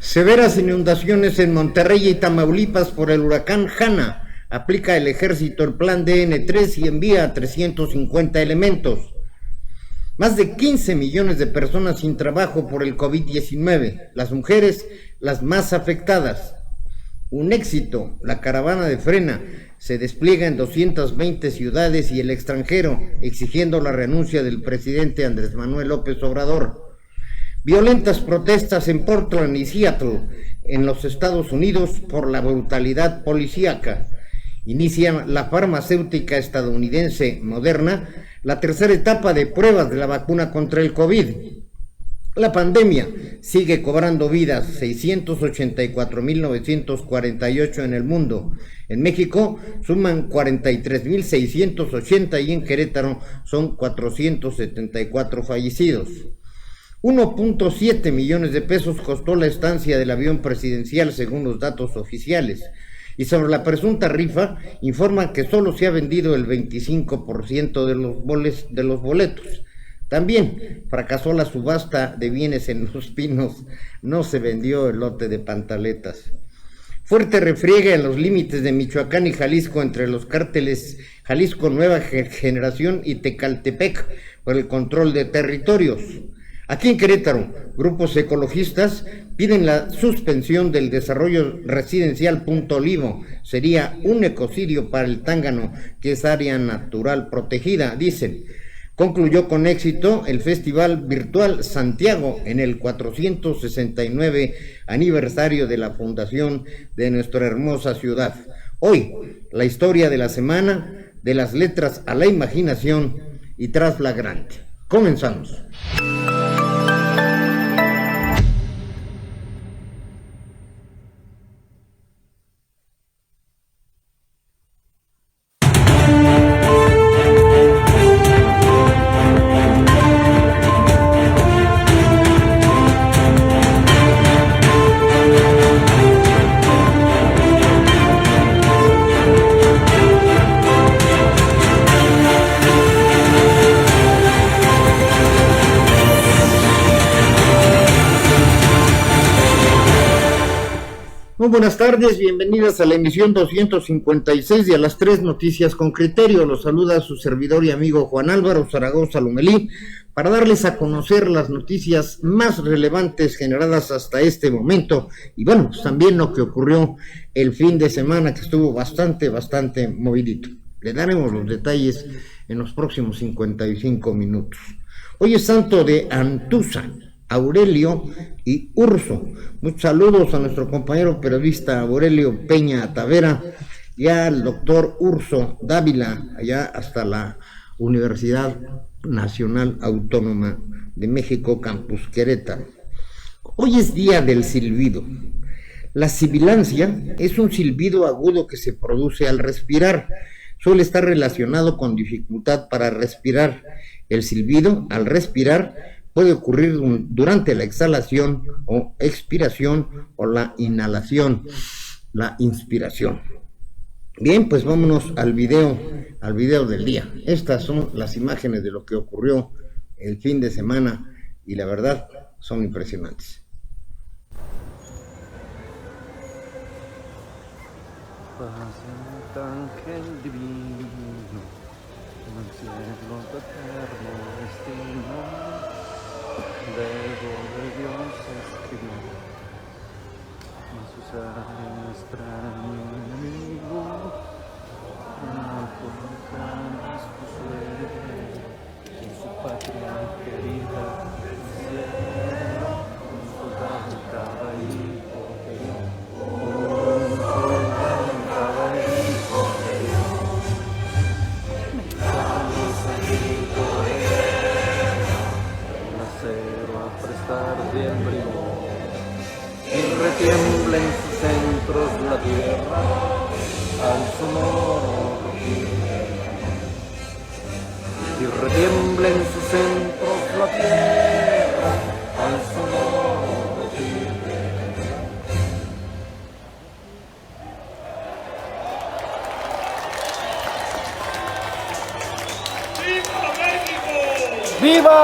Severas inundaciones en Monterrey y Tamaulipas por el huracán Hanna. Aplica el ejército el plan DN3 y envía a 350 elementos. Más de 15 millones de personas sin trabajo por el COVID-19. Las mujeres, las más afectadas. Un éxito, la caravana de Frena se despliega en 220 ciudades y el extranjero, exigiendo la renuncia del presidente Andrés Manuel López Obrador. Violentas protestas en Portland y Seattle, en los Estados Unidos, por la brutalidad policíaca. Inicia la farmacéutica estadounidense Moderna la tercera etapa de pruebas de la vacuna contra el COVID. La pandemia sigue cobrando vidas, 684.948 en el mundo. En México suman 43.680 y en Querétaro son 474 fallecidos. 1.7 millones de pesos costó la estancia del avión presidencial según los datos oficiales. Y sobre la presunta rifa, informan que solo se ha vendido el 25% de los boletos. También fracasó la subasta de bienes en Los Pinos, no se vendió el lote de pantaletas. Fuerte refriega en los límites de Michoacán y Jalisco entre los cárteles Jalisco Nueva Generación y Tecaltepec por el control de territorios. Aquí en Querétaro, grupos ecologistas piden la suspensión del desarrollo residencial Punto Olivo. Sería un ecocidio para el Tángano, que es área natural protegida, dicen. Concluyó con éxito el Festival Virtual Santiago en el 469 aniversario de la fundación de nuestra hermosa ciudad. Hoy, la historia de la semana, de las letras a la imaginación y tras flagrante. Comenzamos. Muy buenas tardes, bienvenidas a la emisión 256 de A las 3 Noticias con Criterio. Los saluda su servidor y amigo Juan Álvaro Zaragoza Lomelí para darles a conocer las noticias más relevantes generadas hasta este momento y bueno, pues también lo que ocurrió el fin de semana, que estuvo bastante movidito. Le daremos los detalles en los próximos 55 minutos. Hoy es santo de Antusa, Aurelio y Urso. Muchos saludos a nuestro compañero periodista Aurelio Peña Tavera y al doctor Urso Dávila, allá hasta la Universidad Nacional Autónoma de México, Campus Querétaro. Hoy es día del silbido. La sibilancia es un silbido agudo que se produce al respirar. Suele estar relacionado con dificultad para respirar. El silbido, al respirar, puede ocurrir durante la exhalación o expiración o la inhalación, la inspiración. Bien, pues vámonos al video del día. Estas son las imágenes de lo que ocurrió el fin de semana y la verdad son impresionantes. Luego de Dios escribió, mas usará extraño enemigo, no jamás tu suerte, en su patria querida, cielo, un soldado cada hijo de Dios, un soldado cada hijo de Dios, mexicanos aquí por prestar de embrión y retiembla en sus centros la tierra al sonoro rugir, y retiembla en sus centros la tierra al sonoro rugir. ¡Viva México! ¡Viva!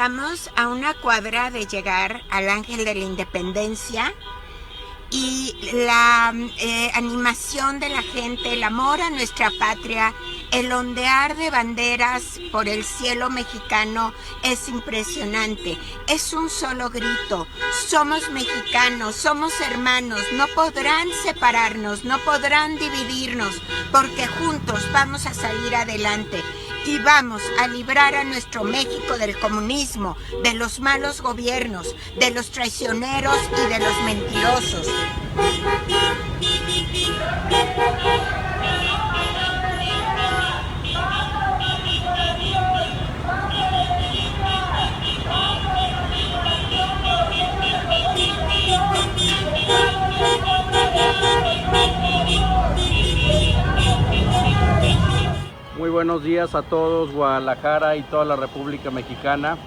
Estamos a una cuadra de llegar al Ángel de la Independencia y la animación de la gente, el amor a nuestra patria, el ondear de banderas por el cielo mexicano es impresionante. Es un solo grito: somos mexicanos, somos hermanos, no podrán separarnos, no podrán dividirnos, porque juntos vamos a salir adelante. Y vamos a librar a nuestro México del comunismo, de los malos gobiernos, de los traicioneros y de los mentirosos. Muy buenos días a todos, Guadalajara y toda la República Mexicana.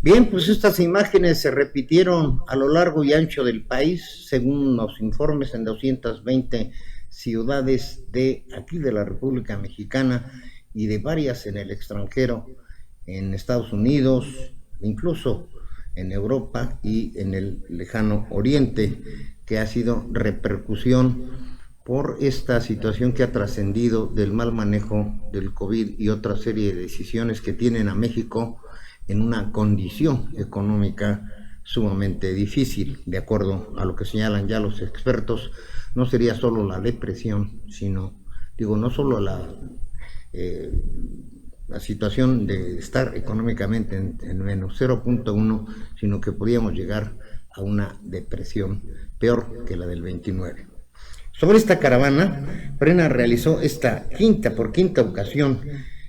Bien, pues estas imágenes se repitieron a lo largo y ancho del país, según los informes, en 220 ciudades de aquí de la República Mexicana y de varias en el extranjero, en Estados Unidos, incluso en Europa y en el lejano Oriente, que ha sido repercusión por esta situación que ha trascendido del mal manejo del COVID y otra serie de decisiones que tienen a México en una condición económica sumamente difícil. De acuerdo a lo que señalan ya los expertos, no sería solo la depresión, sino, no solo la situación de estar económicamente en menos 0.1, sino que podríamos llegar a una depresión peor que la del 29. Sobre esta caravana, Frena realizó esta por quinta ocasión,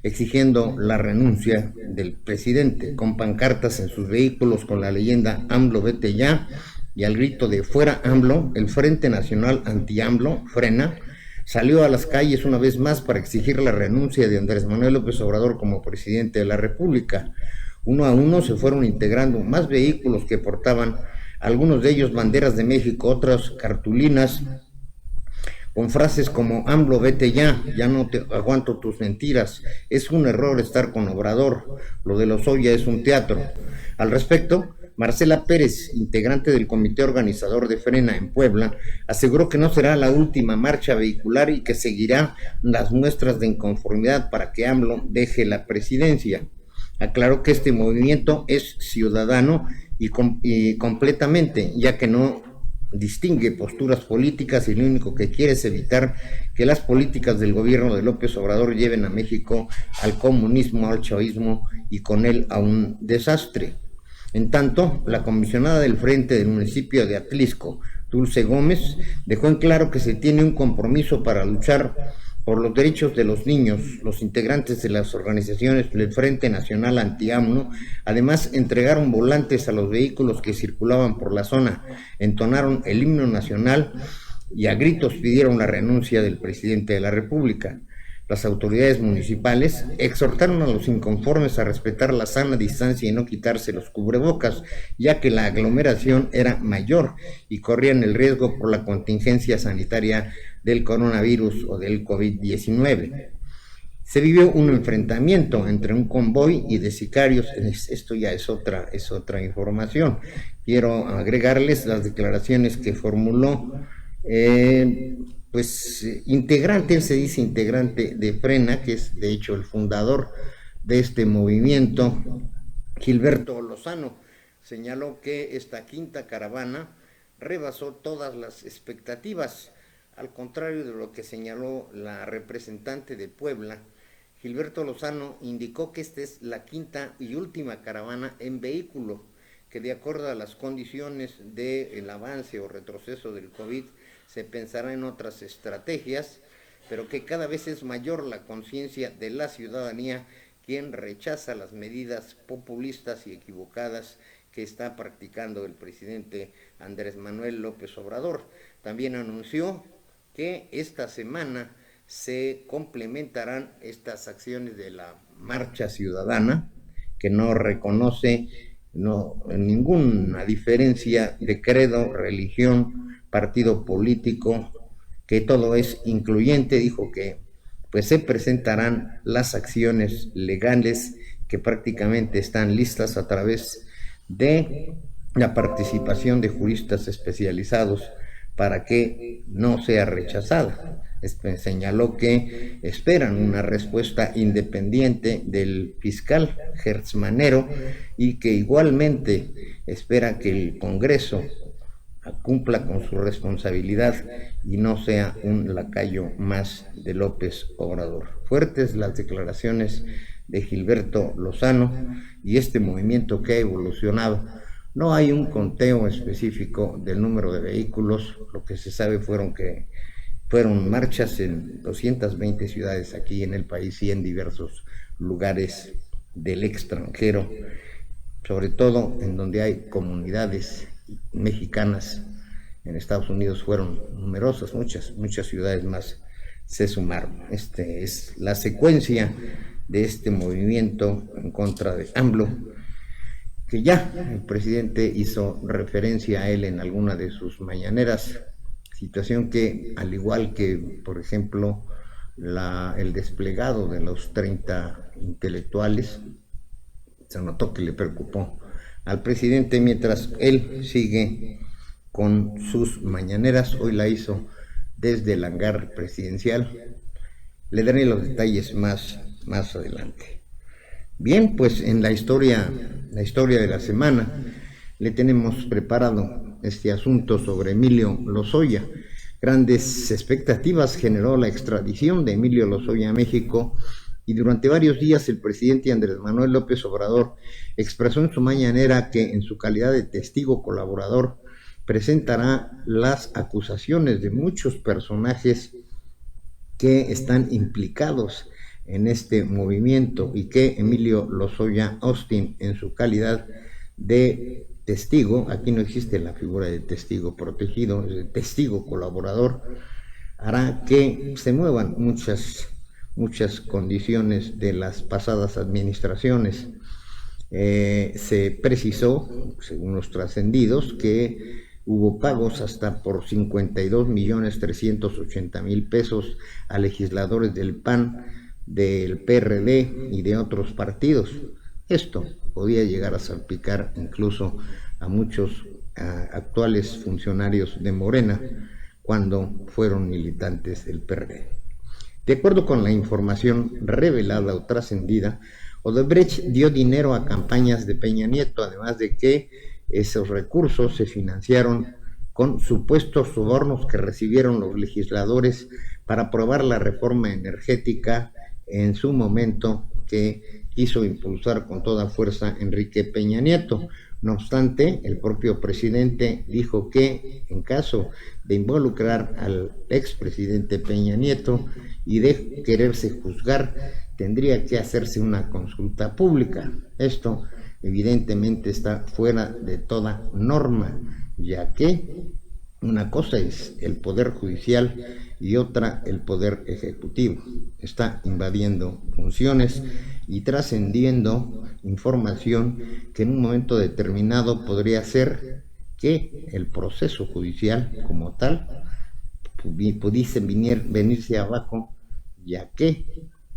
exigiendo la renuncia del presidente, con pancartas en sus vehículos con la leyenda AMLO vete ya, y al grito de fuera AMLO, el Frente Nacional Anti-AMLO, Frena, salió a las calles una vez más para exigir la renuncia de Andrés Manuel López Obrador como presidente de la República. Uno a uno se fueron integrando más vehículos que portaban, algunos de ellos banderas de México, otras cartulinas con frases como AMLO vete ya no te aguanto tus mentiras, es un error estar con Obrador, lo de Lozoya es un teatro. Al respecto, Marcela Pérez, integrante del comité organizador de Frena en Puebla, aseguró que no será la última marcha vehicular y que seguirá las muestras de inconformidad para que AMLO deje la presidencia. Aclaró que este movimiento es ciudadano y completamente, ya que no distingue posturas políticas y lo único que quiere es evitar que las políticas del gobierno de López Obrador lleven a México al comunismo, al chavismo y con él a un desastre. En tanto, la comisionada del Frente del municipio de Atlisco, Dulce Gómez, dejó en claro que se tiene un compromiso para luchar por los derechos de los niños. Los integrantes de las organizaciones del Frente Nacional Anti-AMLO además entregaron volantes a los vehículos que circulaban por la zona, entonaron el himno nacional y a gritos pidieron la renuncia del presidente de la República. Las autoridades municipales exhortaron a los inconformes a respetar la sana distancia y no quitarse los cubrebocas, ya que la aglomeración era mayor y corrían el riesgo por la contingencia sanitaria del coronavirus o del COVID-19. Se vivió un enfrentamiento entre un convoy y de sicarios. Esto ya es otra información. Quiero agregarles las declaraciones que formuló integrante, él se dice integrante de Frena, que es de hecho el fundador de este movimiento, Gilberto Lozano. Señaló que esta quinta caravana rebasó todas las expectativas, al contrario de lo que señaló la representante de Puebla. Gilberto Lozano indicó que esta es la quinta y última caravana en vehículo, que de acuerdo a las condiciones del avance o retroceso del COVID, se pensará en otras estrategias, pero que cada vez es mayor la conciencia de la ciudadanía, quien rechaza las medidas populistas y equivocadas que está practicando el presidente Andrés Manuel López Obrador. También anunció que esta semana se complementarán estas acciones de la Marcha Ciudadana, que no reconoce ninguna diferencia de credo, religión, partido político, que todo es incluyente. Dijo que pues se presentarán las acciones legales que prácticamente están listas a través de la participación de juristas especializados para que no sea rechazada. Señaló que esperan una respuesta independiente del fiscal Gertz Manero y que igualmente espera que el Congreso cumpla con su responsabilidad y no sea un lacayo más de López Obrador. Fuertes las declaraciones de Gilberto Lozano y este movimiento que ha evolucionado. No hay un conteo específico del número de vehículos. Lo que se sabe fueron marchas en 220 ciudades aquí en el país y en diversos lugares del extranjero, sobre todo en donde hay comunidades mexicanas. En Estados Unidos fueron numerosas, muchas ciudades más se sumaron. Es la secuencia de este movimiento en contra de AMLO, que ya el presidente hizo referencia a él en alguna de sus mañaneras, situación que, al igual que, por ejemplo, el desplegado de los 30 intelectuales, se notó que le preocupó al presidente, mientras él sigue con sus mañaneras. Hoy la hizo desde el hangar presidencial. Le daré los detalles más adelante. Bien, pues en la historia de la semana le tenemos preparado este asunto sobre Emilio Lozoya. Grandes expectativas generó la extradición de Emilio Lozoya a México, y durante varios días el presidente Andrés Manuel López Obrador expresó en su mañanera que en su calidad de testigo colaborador presentará las acusaciones de muchos personajes que están implicados en este movimiento, y que Emilio Lozoya Austin, en su calidad de testigo, aquí no existe la figura de testigo protegido, es de testigo colaborador, hará que se muevan muchas condiciones de las pasadas administraciones. Se precisó, según los trascendidos, que hubo pagos hasta por 52.380.000 pesos a legisladores del PAN, del PRD y de otros partidos. Esto podía llegar a salpicar incluso a muchos actuales funcionarios de Morena cuando fueron militantes del PRD. De acuerdo con la información revelada o trascendida, Odebrecht dio dinero a campañas de Peña Nieto, además de que esos recursos se financiaron con supuestos sobornos que recibieron los legisladores para aprobar la reforma energética en su momento, que quiso impulsar con toda fuerza Enrique Peña Nieto. No obstante, el propio presidente dijo que en caso de involucrar al expresidente Peña Nieto y de quererse juzgar, tendría que hacerse una consulta pública. Esto evidentemente está fuera de toda norma, ya que una cosa es el Poder Judicial y otra el Poder Ejecutivo. Está invadiendo funciones y trascendiendo información que en un momento determinado podría hacer que el proceso judicial como tal pudiese venirse abajo, ya que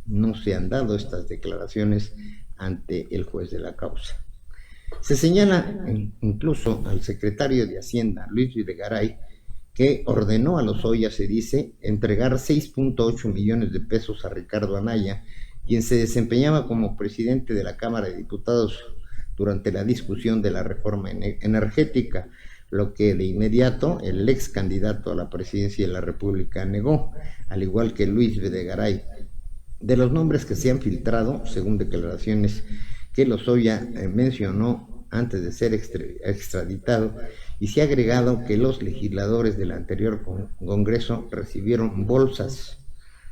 no se han dado estas declaraciones ante el juez de la causa. Se señala incluso al secretario de Hacienda, Luis Videgaray, que ordenó a Lozoya, se dice, entregar 6.8 millones de pesos a Ricardo Anaya, quien se desempeñaba como presidente de la Cámara de Diputados durante la discusión de la reforma energética, lo que de inmediato el ex candidato a la presidencia de la República negó, al igual que Luis Videgaray. De los nombres que se han filtrado, según declaraciones que Lozoya mencionó, antes de ser extraditado, y se ha agregado que los legisladores del anterior Congreso recibieron bolsas,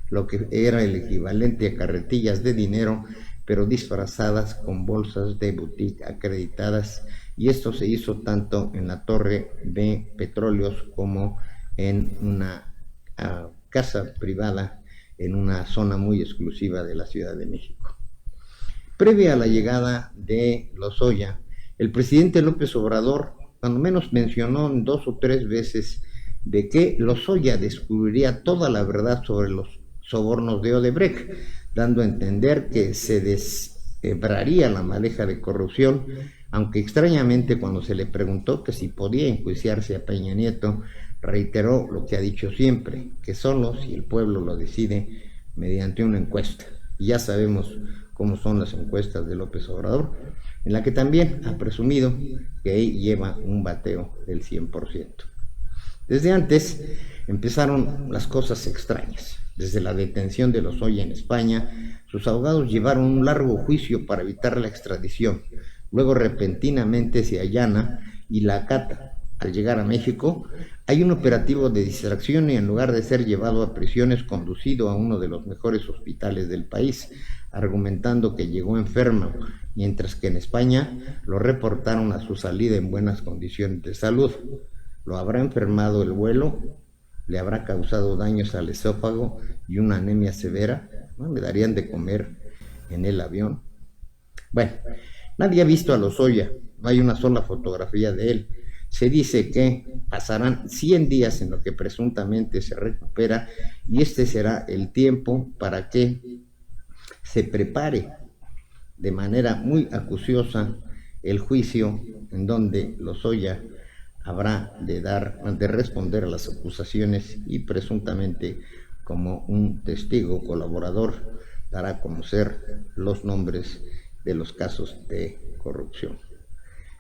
lo que era el equivalente a carretillas de dinero, pero disfrazadas con bolsas de boutique acreditadas, y esto se hizo tanto en la Torre de Petróleos como en una casa privada en una zona muy exclusiva de la Ciudad de México. Previa a la llegada de Lozoya, el presidente López Obrador, cuando menos mencionó 2 o 3 veces de que Lozoya descubriría toda la verdad sobre los sobornos de Odebrecht, dando a entender que se deshebraría la madeja de corrupción, aunque extrañamente cuando se le preguntó que si podía enjuiciarse a Peña Nieto, reiteró lo que ha dicho siempre, que solo si el pueblo lo decide mediante una encuesta. Y ya sabemos cómo son las encuestas de López Obrador, en la que también ha presumido que él lleva un bateo del 100%. Desde antes empezaron las cosas extrañas. Desde la detención de Lozoya en España, sus abogados llevaron un largo juicio para evitar la extradición. Luego repentinamente se allana y la acata. Al llegar a México, hay un operativo de distracción y en lugar de ser llevado a prisión es conducido a uno de los mejores hospitales del país, argumentando que llegó enfermo, mientras que en España lo reportaron a su salida en buenas condiciones de salud. ¿Lo habrá enfermado el vuelo? ¿Le habrá causado daños al esófago y una anemia severa? ¿No le darían de comer en el avión? Bueno, nadie ha visto a Lozoya, no hay una sola fotografía de él. Se dice que pasarán 100 días en lo que presuntamente se recupera y este será el tiempo para que se prepare de manera muy acuciosa el juicio en donde Lozoya habrá de responder a las acusaciones y presuntamente como un testigo colaborador dará a conocer los nombres de los casos de corrupción.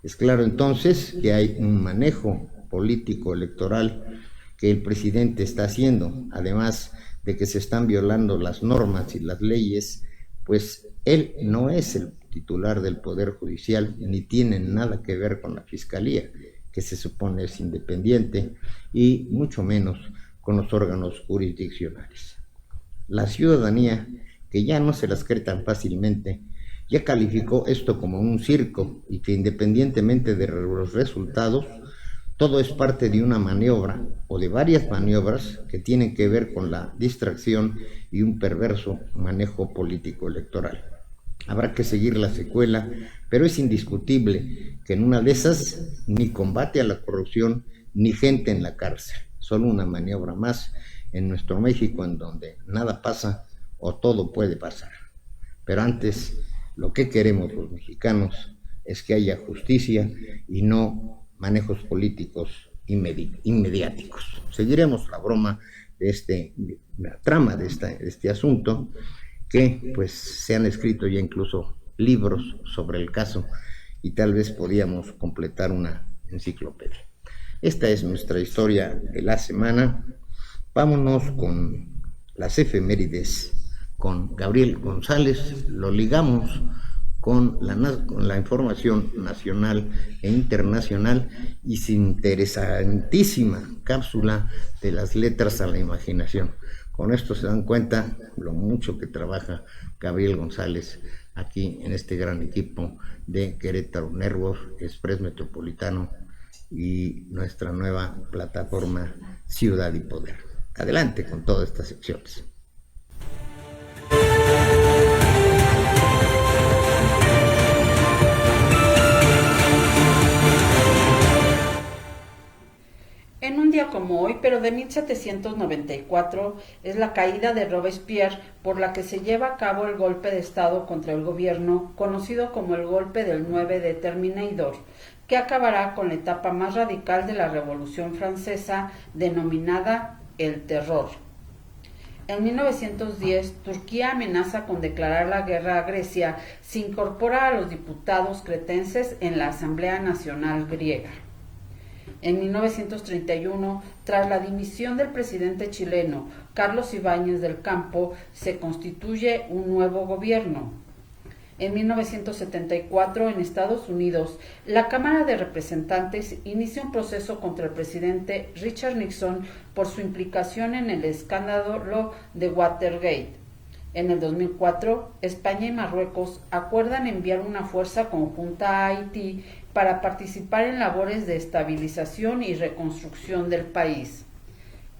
Es claro entonces que hay un manejo político electoral que el presidente está haciendo, además de que se están violando las normas y las leyes, pues él no es el titular del Poder Judicial ni tiene nada que ver con la Fiscalía, que se supone es independiente, y mucho menos con los órganos jurisdiccionales. La ciudadanía, que ya no se las cree tan fácilmente, ya calificó esto como un circo y que independientemente de los resultados, todo es parte de una maniobra o de varias maniobras que tienen que ver con la distracción y un perverso manejo político electoral. Habrá que seguir la secuela, pero es indiscutible que en una de esas ni combate a la corrupción ni gente en la cárcel, solo una maniobra más en nuestro México en donde nada pasa o todo puede pasar. Pero antes, lo que queremos los mexicanos es que haya justicia y no manejos políticos inmediáticos. Seguiremos la broma de la trama de este asunto, que pues se han escrito ya incluso libros sobre el caso y tal vez podíamos completar una enciclopedia. Esta es nuestra historia de la semana. Vámonos con las efemérides con Gabriel González, lo ligamos con la información nacional e internacional y su interesantísima cápsula de las letras a la imaginación. Con esto se dan cuenta lo mucho que trabaja Gabriel González aquí en este gran equipo de Querétaro Network, Express Metropolitano y nuestra nueva plataforma Ciudad y Poder. Adelante con todas estas secciones. En un día como hoy, pero de 1794, es la caída de Robespierre, por la que se lleva a cabo el golpe de Estado contra el gobierno, conocido como el golpe del 9 de Terminator, que acabará con la etapa más radical de la Revolución Francesa, denominada el Terror. En 1910, Turquía amenaza con declarar la guerra a Grecia si incorpora a los diputados cretenses en la Asamblea Nacional griega. En 1931, tras la dimisión del presidente chileno Carlos Ibáñez del Campo, se constituye un nuevo gobierno. En 1974, en Estados Unidos, la Cámara de Representantes inicia un proceso contra el presidente Richard Nixon por su implicación en el escándalo de Watergate. En el 2004, España y Marruecos acuerdan enviar una fuerza conjunta a Haití para participar en labores de estabilización y reconstrucción del país.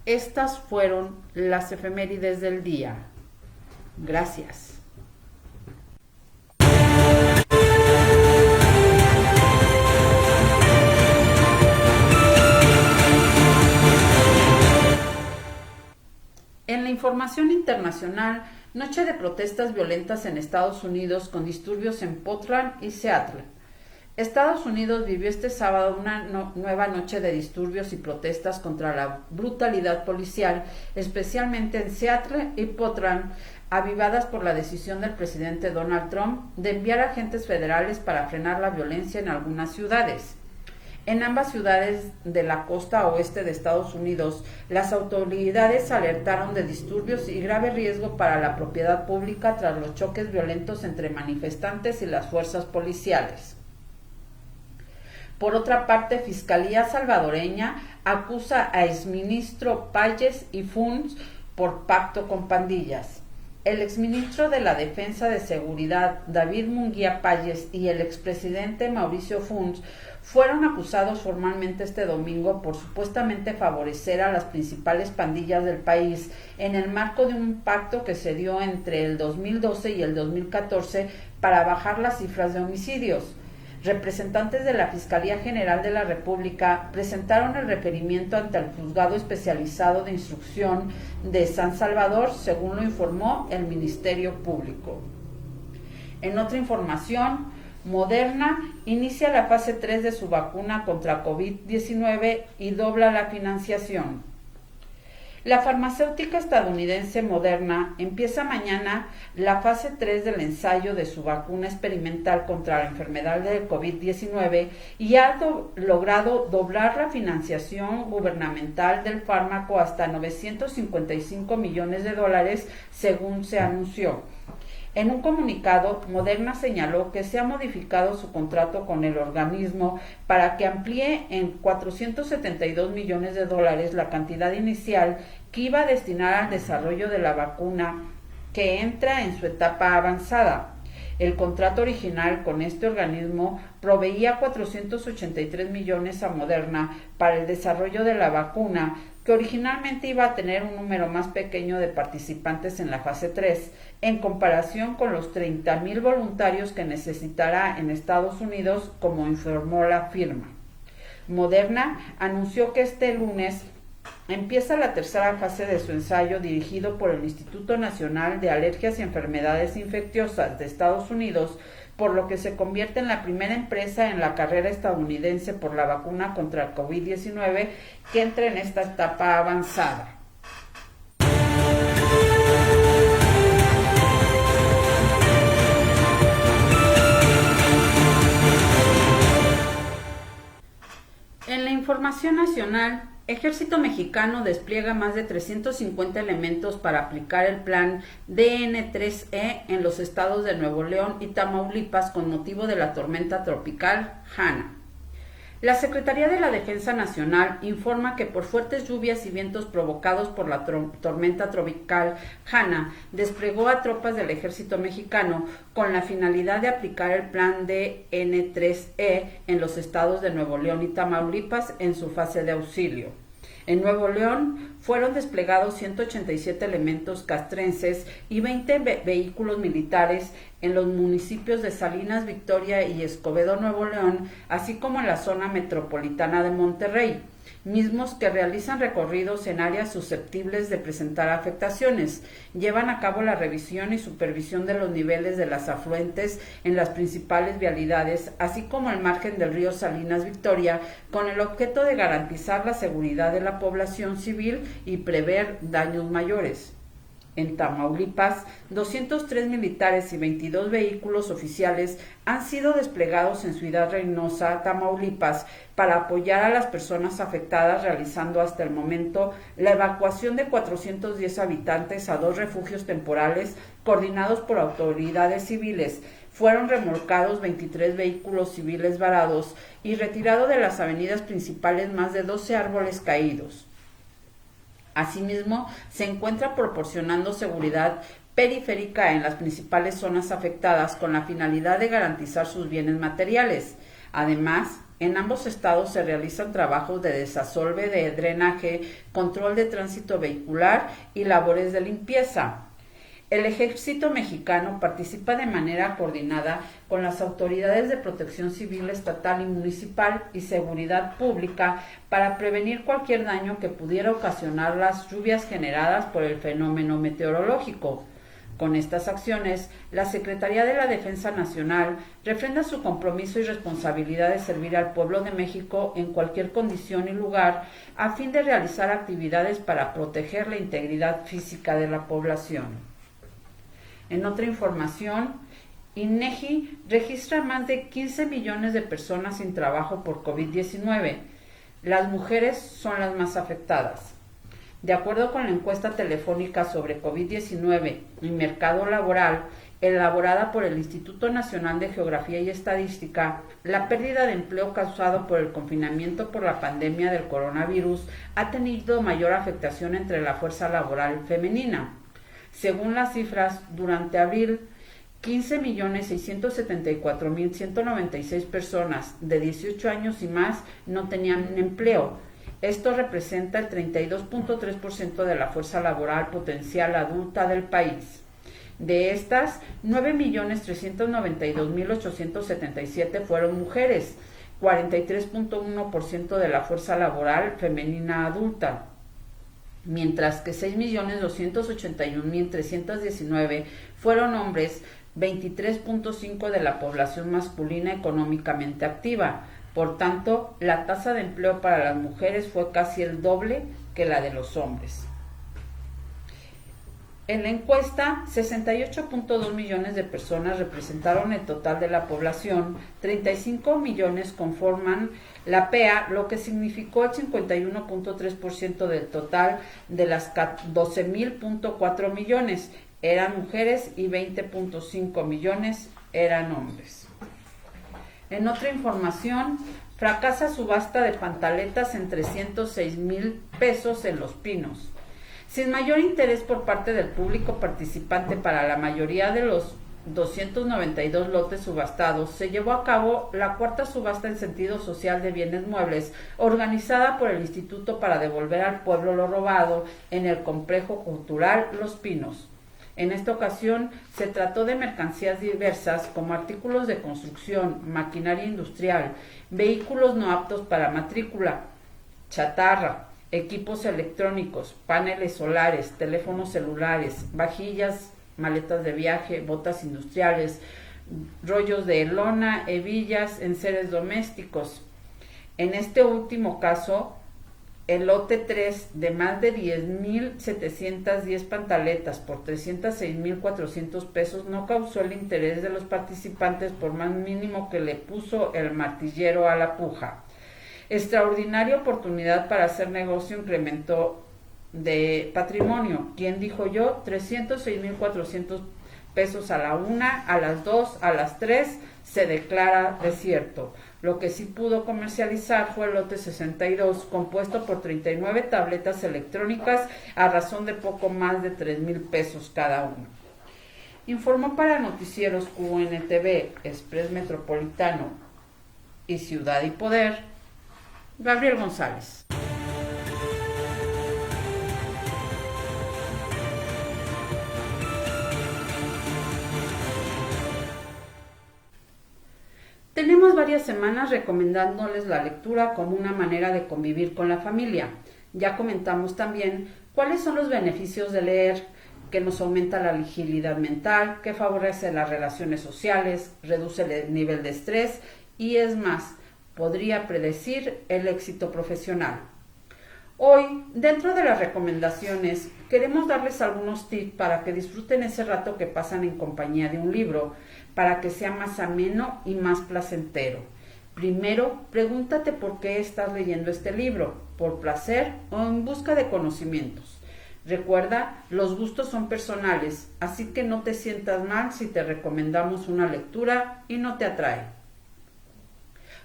Estas fueron las efemérides del día. Gracias. En la información internacional, noche de protestas violentas en Estados Unidos con disturbios en Portland y Seattle. Estados Unidos vivió este sábado una nueva noche de disturbios y protestas contra la brutalidad policial, especialmente en Seattle y Portland, avivadas por la decisión del presidente Donald Trump de enviar agentes federales para frenar la violencia en algunas ciudades. En ambas ciudades de la costa oeste de Estados Unidos, las autoridades alertaron de disturbios y grave riesgo para la propiedad pública tras los choques violentos entre manifestantes y las fuerzas policiales. Por otra parte, Fiscalía salvadoreña acusa a exministro Payes y Funs por pacto con pandillas. El exministro de la Defensa de Seguridad, David Munguía Payes, y el expresidente Mauricio Funs fueron acusados formalmente este domingo por supuestamente favorecer a las principales pandillas del país en el marco de un pacto que se dio entre el 2012 y el 2014 para bajar las cifras de homicidios. Representantes de la Fiscalía General de la República presentaron el requerimiento ante el Juzgado Especializado de Instrucción de San Salvador, según lo informó el Ministerio Público. En otra información, Moderna inicia la fase 3 de su vacuna contra COVID-19 y dobla la financiación. La farmacéutica estadounidense Moderna empieza mañana la fase 3 del ensayo de su vacuna experimental contra la enfermedad del COVID-19 y ha logrado doblar la financiación gubernamental del fármaco hasta $955 millones, según se anunció. En un comunicado, Moderna señaló que se ha modificado su contrato con el organismo para que amplíe en $472 millones la cantidad inicial que iba a destinar al desarrollo de la vacuna que entra en su etapa avanzada. El contrato original con este organismo proveía 483 millones a Moderna para el desarrollo de la vacuna, que originalmente iba a tener un número más pequeño de participantes en la fase 3, en comparación con los 30,000 voluntarios que necesitará en Estados Unidos, como informó la firma. Moderna anunció que este lunes empieza la tercera fase de su ensayo dirigido por el Instituto Nacional de Alergias y Enfermedades Infecciosas de Estados Unidos, por lo que se convierte en la primera empresa en la carrera estadounidense por la vacuna contra el COVID-19 que entra en esta etapa avanzada. En la información nacional, Ejército Mexicano despliega más de 350 elementos para aplicar el plan DN3E en los estados de Nuevo León y Tamaulipas con motivo de la tormenta tropical Hanna. La Secretaría de la Defensa Nacional informa que por fuertes lluvias y vientos provocados por la tormenta tropical Hanna, desplegó a tropas del Ejército Mexicano con la finalidad de aplicar el plan DN3E en los estados de Nuevo León y Tamaulipas en su fase de auxilio. En Nuevo León fueron desplegados 187 elementos castrenses y 20 vehículos militares en los municipios de Salinas, Victoria y Escobedo, Nuevo León, así como en la zona metropolitana de Monterrey, mismos que realizan recorridos en áreas susceptibles de presentar afectaciones. Llevan a cabo la revisión y supervisión de los niveles de las afluentes en las principales vialidades, así como el margen del río Salinas Victoria, con el objeto de garantizar la seguridad de la población civil y prever daños mayores. En Tamaulipas, 203 militares y 22 vehículos oficiales han sido desplegados en Ciudad Reynosa, Tamaulipas, para apoyar a las personas afectadas, realizando hasta el momento la evacuación de 410 habitantes a 2 refugios temporales coordinados por autoridades civiles. Fueron remolcados 23 vehículos civiles varados y retirado de las avenidas principales más de 12 árboles caídos. Asimismo, se encuentra proporcionando seguridad periférica en las principales zonas afectadas con la finalidad de garantizar sus bienes materiales. Además, en ambos estados se realizan trabajos de desasolve, de drenaje, control de tránsito vehicular y labores de limpieza. El Ejército Mexicano participa de manera coordinada con las autoridades de protección civil estatal y municipal y seguridad pública para prevenir cualquier daño que pudiera ocasionar las lluvias generadas por el fenómeno meteorológico. Con estas acciones, la Secretaría de la Defensa Nacional refrenda su compromiso y responsabilidad de servir al pueblo de México en cualquier condición y lugar a fin de realizar actividades para proteger la integridad física de la población. En otra información, INEGI registra más de 15 millones de personas sin trabajo por COVID-19. Las mujeres son las más afectadas. De acuerdo con la encuesta telefónica sobre COVID-19 y mercado laboral, elaborada por el Instituto Nacional de Geografía y Estadística, la pérdida de empleo causado por el confinamiento por la pandemia del coronavirus ha tenido mayor afectación entre la fuerza laboral femenina. Según las cifras, durante abril, 15.674.196 personas de 18 años y más no tenían empleo. Esto representa el 32.3% de la fuerza laboral potencial adulta del país. De estas, 9.392.877 fueron mujeres, 43.1% de la fuerza laboral femenina adulta, mientras que 6.281.319 fueron hombres, 23.5% de la población masculina económicamente activa. Por tanto, la tasa de empleo para las mujeres fue casi el doble que la de los hombres. En la encuesta, 68.2 millones de personas representaron el total de la población, 35 millones conforman la PEA, lo que significó el 51.3% del total de las 12.004 millones eran mujeres y 20.5 millones eran hombres. En otra información, fracasa subasta de pantaletas en 306,000 pesos en Los Pinos. Sin mayor interés por parte del público participante para la mayoría de los 292 lotes subastados, se llevó a cabo la cuarta subasta en sentido social de bienes muebles, organizada por el Instituto para devolver al pueblo lo robado en el complejo cultural Los Pinos. En esta ocasión se trató de mercancías diversas como artículos de construcción, maquinaria industrial, vehículos no aptos para matrícula, chatarra, equipos electrónicos, paneles solares, teléfonos celulares, vajillas, maletas de viaje, botas industriales, rollos de lona, hebillas, enseres domésticos. En este último caso, el lote 3 de más de 10.710 pantaletas por 306.400 pesos no causó el interés de los participantes por más mínimo que le puso el martillero a la puja. Extraordinaria oportunidad para hacer negocio, incrementó de patrimonio. ¿Quién dijo yo? 306.400 pesos a la 1, a las 2, a las 3 se declara desierto. Lo que sí pudo comercializar fue el lote 62, compuesto por 39 tabletas electrónicas a razón de poco más de 3,000 pesos cada uno. Informó para Noticieros QNTV, Express Metropolitano y Ciudad y Poder, Gabriel González. Tenemos varias semanas recomendándoles la lectura como una manera de convivir con la familia. Ya comentamos también cuáles son los beneficios de leer, que nos aumenta la agilidad mental, que favorece las relaciones sociales, reduce el nivel de estrés y es más, podría predecir el éxito profesional. Hoy, dentro de las recomendaciones, queremos darles algunos tips para que disfruten ese rato que pasan en compañía de un libro, para que sea más ameno y más placentero. Primero, pregúntate por qué estás leyendo este libro, por placer o en busca de conocimientos. Recuerda, los gustos son personales, así que no te sientas mal si te recomendamos una lectura y no te atrae.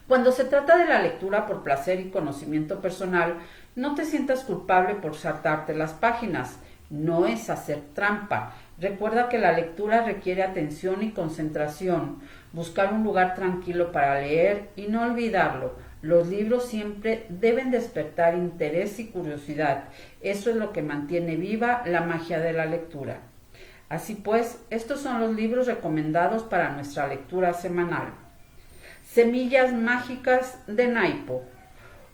Cuando se trata de la lectura por placer y conocimiento personal, no te sientas culpable por saltarte las páginas. No es hacer trampa. Recuerda que la lectura requiere atención y concentración. Buscar un lugar tranquilo para leer y no olvidarlo. Los libros siempre deben despertar interés y curiosidad. Eso es lo que mantiene viva la magia de la lectura. Así pues, estos son los libros recomendados para nuestra lectura semanal. Semillas mágicas de Naipo.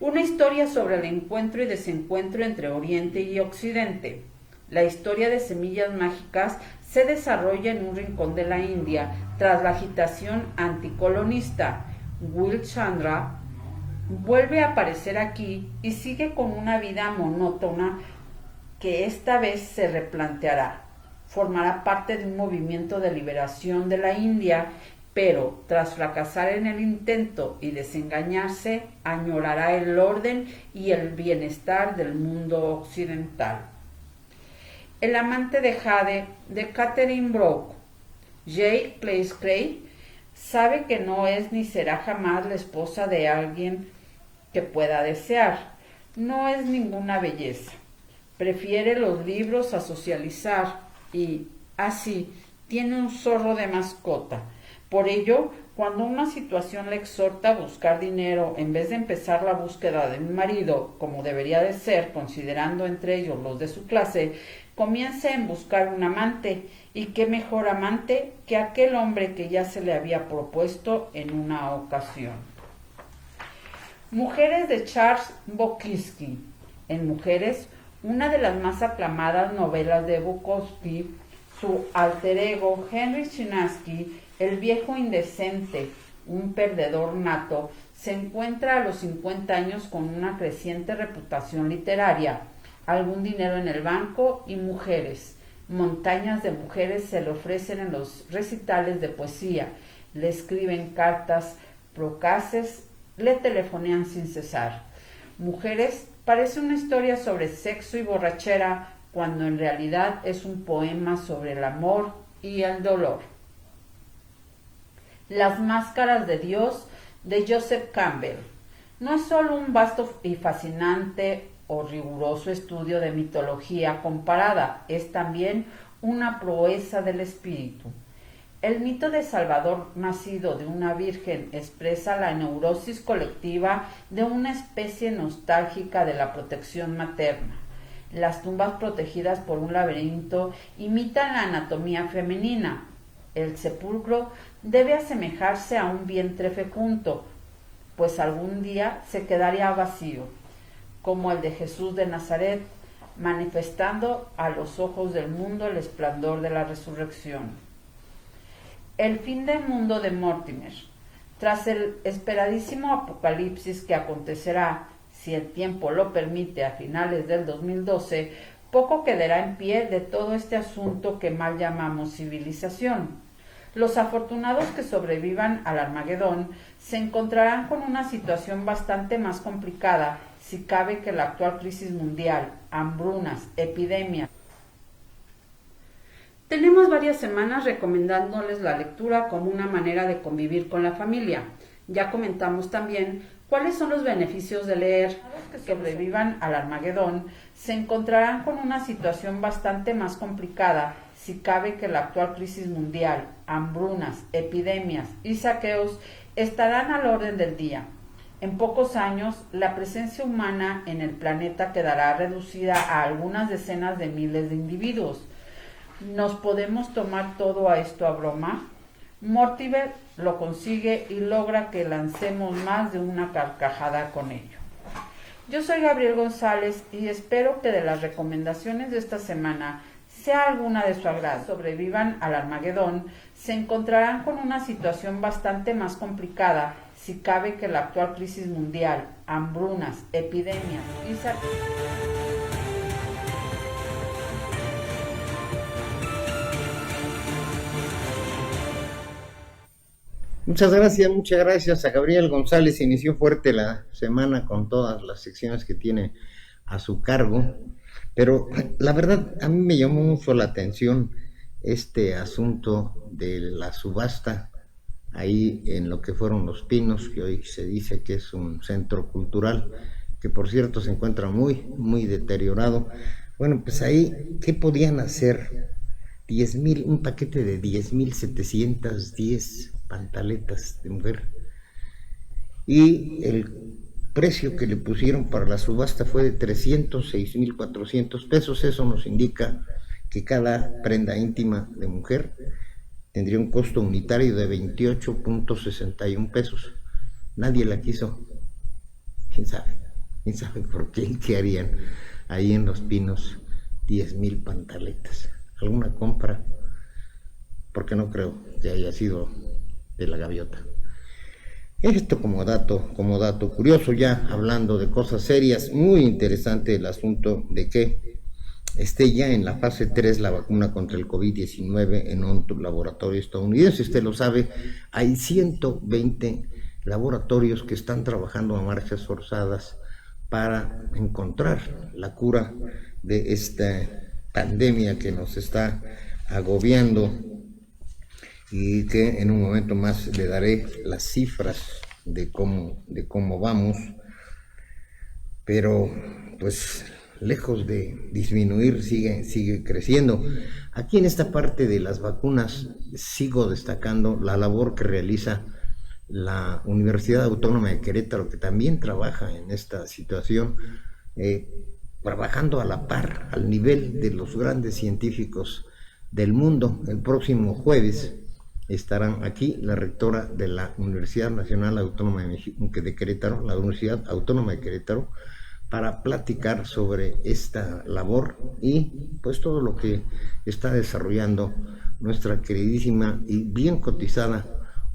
Una historia sobre el encuentro y desencuentro entre Oriente y Occidente. La historia de Semillas Mágicas se desarrolla en un rincón de la India tras la agitación anticolonista. Will Chandra vuelve a aparecer aquí y sigue con una vida monótona que esta vez se replanteará. Formará parte de un movimiento de liberación de la India, pero tras fracasar en el intento y desengañarse, añorará el orden y el bienestar del mundo occidental. El amante de Jade, de Catherine Brock. Jay Cray sabe que no es ni será jamás la esposa de alguien que pueda desear. No es ninguna belleza. Prefiere los libros a socializar y, así, tiene un zorro de mascota. Por ello, cuando una situación le exhorta a buscar dinero en vez de empezar la búsqueda de un marido, como debería de ser, considerando entre ellos los de su clase, comienza en buscar un amante, y qué mejor amante que aquel hombre que ya se le había propuesto en una ocasión. Mujeres de Charles Bukowski. En Mujeres, una de las más aclamadas novelas de Bukowski, su alter ego Henry Chinaski, el viejo indecente, un perdedor nato, se encuentra a los 50 años con una creciente reputación literaria, algún dinero en el banco y mujeres. Montañas de mujeres se le ofrecen en los recitales de poesía, le escriben cartas procaces, le telefonean sin cesar. Mujeres parece una historia sobre sexo y borrachera, cuando en realidad es un poema sobre el amor y el dolor. Las máscaras de Dios, de Joseph Campbell. No es solo un vasto y fascinante o riguroso estudio de mitología comparada, es también una proeza del espíritu. El mito de Salvador, nacido de una virgen, expresa la neurosis colectiva de una especie nostálgica de la protección materna. Las tumbas protegidas por un laberinto imitan la anatomía femenina. El sepulcro debe asemejarse a un vientre fecundo, pues algún día se quedaría vacío, como el de Jesús de Nazaret, manifestando a los ojos del mundo el esplendor de la resurrección. El fin del mundo de Mortimer. Tras el esperadísimo apocalipsis que acontecerá, si el tiempo lo permite, a finales del 2012, poco quedará en pie de todo este asunto que mal llamamos civilización. Los afortunados que sobrevivan al Armagedón se encontrarán con una situación bastante más complicada, si cabe, que la actual crisis mundial, hambrunas, epidemias. Tenemos varias semanas recomendándoles la lectura como una manera de convivir con la familia. Ya comentamos también cuáles son los beneficios de leer. Los que sobrevivan al Armagedón se encontrarán con una situación bastante más complicada, si cabe, que la actual crisis mundial, hambrunas, epidemias y saqueos estarán al orden del día. En pocos años, la presencia humana en el planeta quedará reducida a algunas decenas de miles de individuos. ¿Nos podemos tomar todo esto a broma? Mortimer lo consigue y logra que lancemos más de una carcajada con ello. Yo soy Gabriel González y espero que de las recomendaciones de esta semana sea alguna de su agrado. Sobrevivan al Armagedón, se encontrarán con una situación bastante más complicada, si cabe que la actual crisis mundial, hambrunas, epidemias y muchas gracias a Gabriel González. Inició fuerte la semana con todas las secciones que tiene a su cargo, pero la verdad a mí me llamó mucho la atención este asunto de la subasta ahí en lo que fueron Los Pinos, que hoy se dice que es un centro cultural, que por cierto se encuentra muy deteriorado. Bueno, pues ahí, ¿qué podían hacer? Un paquete de 10,710 pantaletas de mujer, y el precio que le pusieron para la subasta fue de 306,400 pesos. Eso nos indica que cada prenda íntima de mujer tendría un costo unitario de 28.61 pesos. Nadie la quiso. ¿Quién sabe por qué? ¿Qué harían ahí en Los Pinos? 10,000 pantaletas. ¿Alguna compra? Porque no creo que haya sido de la gaviota. Esto como dato curioso. Ya hablando de cosas serias, muy interesante el asunto de que esté ya en la fase 3 la vacuna contra el COVID-19 en un laboratorio estadounidense. Usted lo sabe, hay 120 laboratorios que están trabajando a marchas forzadas para encontrar la cura de esta pandemia que nos está agobiando, y que en un momento más le daré las cifras de cómo vamos, pero pues lejos de disminuir, sigue creciendo. Aquí en esta parte de las vacunas sigo destacando la labor que realiza la Universidad Autónoma de Querétaro, que también trabaja en esta situación, trabajando a la par, al nivel de los grandes científicos del mundo. El próximo jueves estarán aquí la rectora de la Universidad Nacional Autónoma de Querétaro, la Universidad Autónoma de Querétaro, para platicar sobre esta labor y pues todo lo que está desarrollando nuestra queridísima y bien cotizada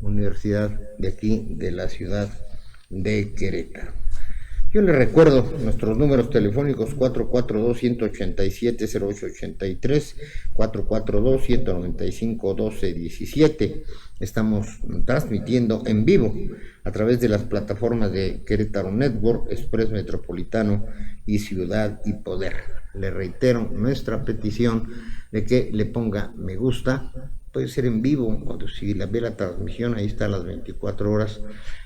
universidad de aquí, de la ciudad de Querétaro. Yo les recuerdo nuestros números telefónicos: 442-187-0883, 442-195-1217. Estamos transmitiendo en vivo a través de las plataformas de Querétaro Network, Express Metropolitano y Ciudad y Poder. Le reitero nuestra petición de que le ponga me gusta. Puede ser en vivo, o si la ve la transmisión, ahí está a las 24 horas.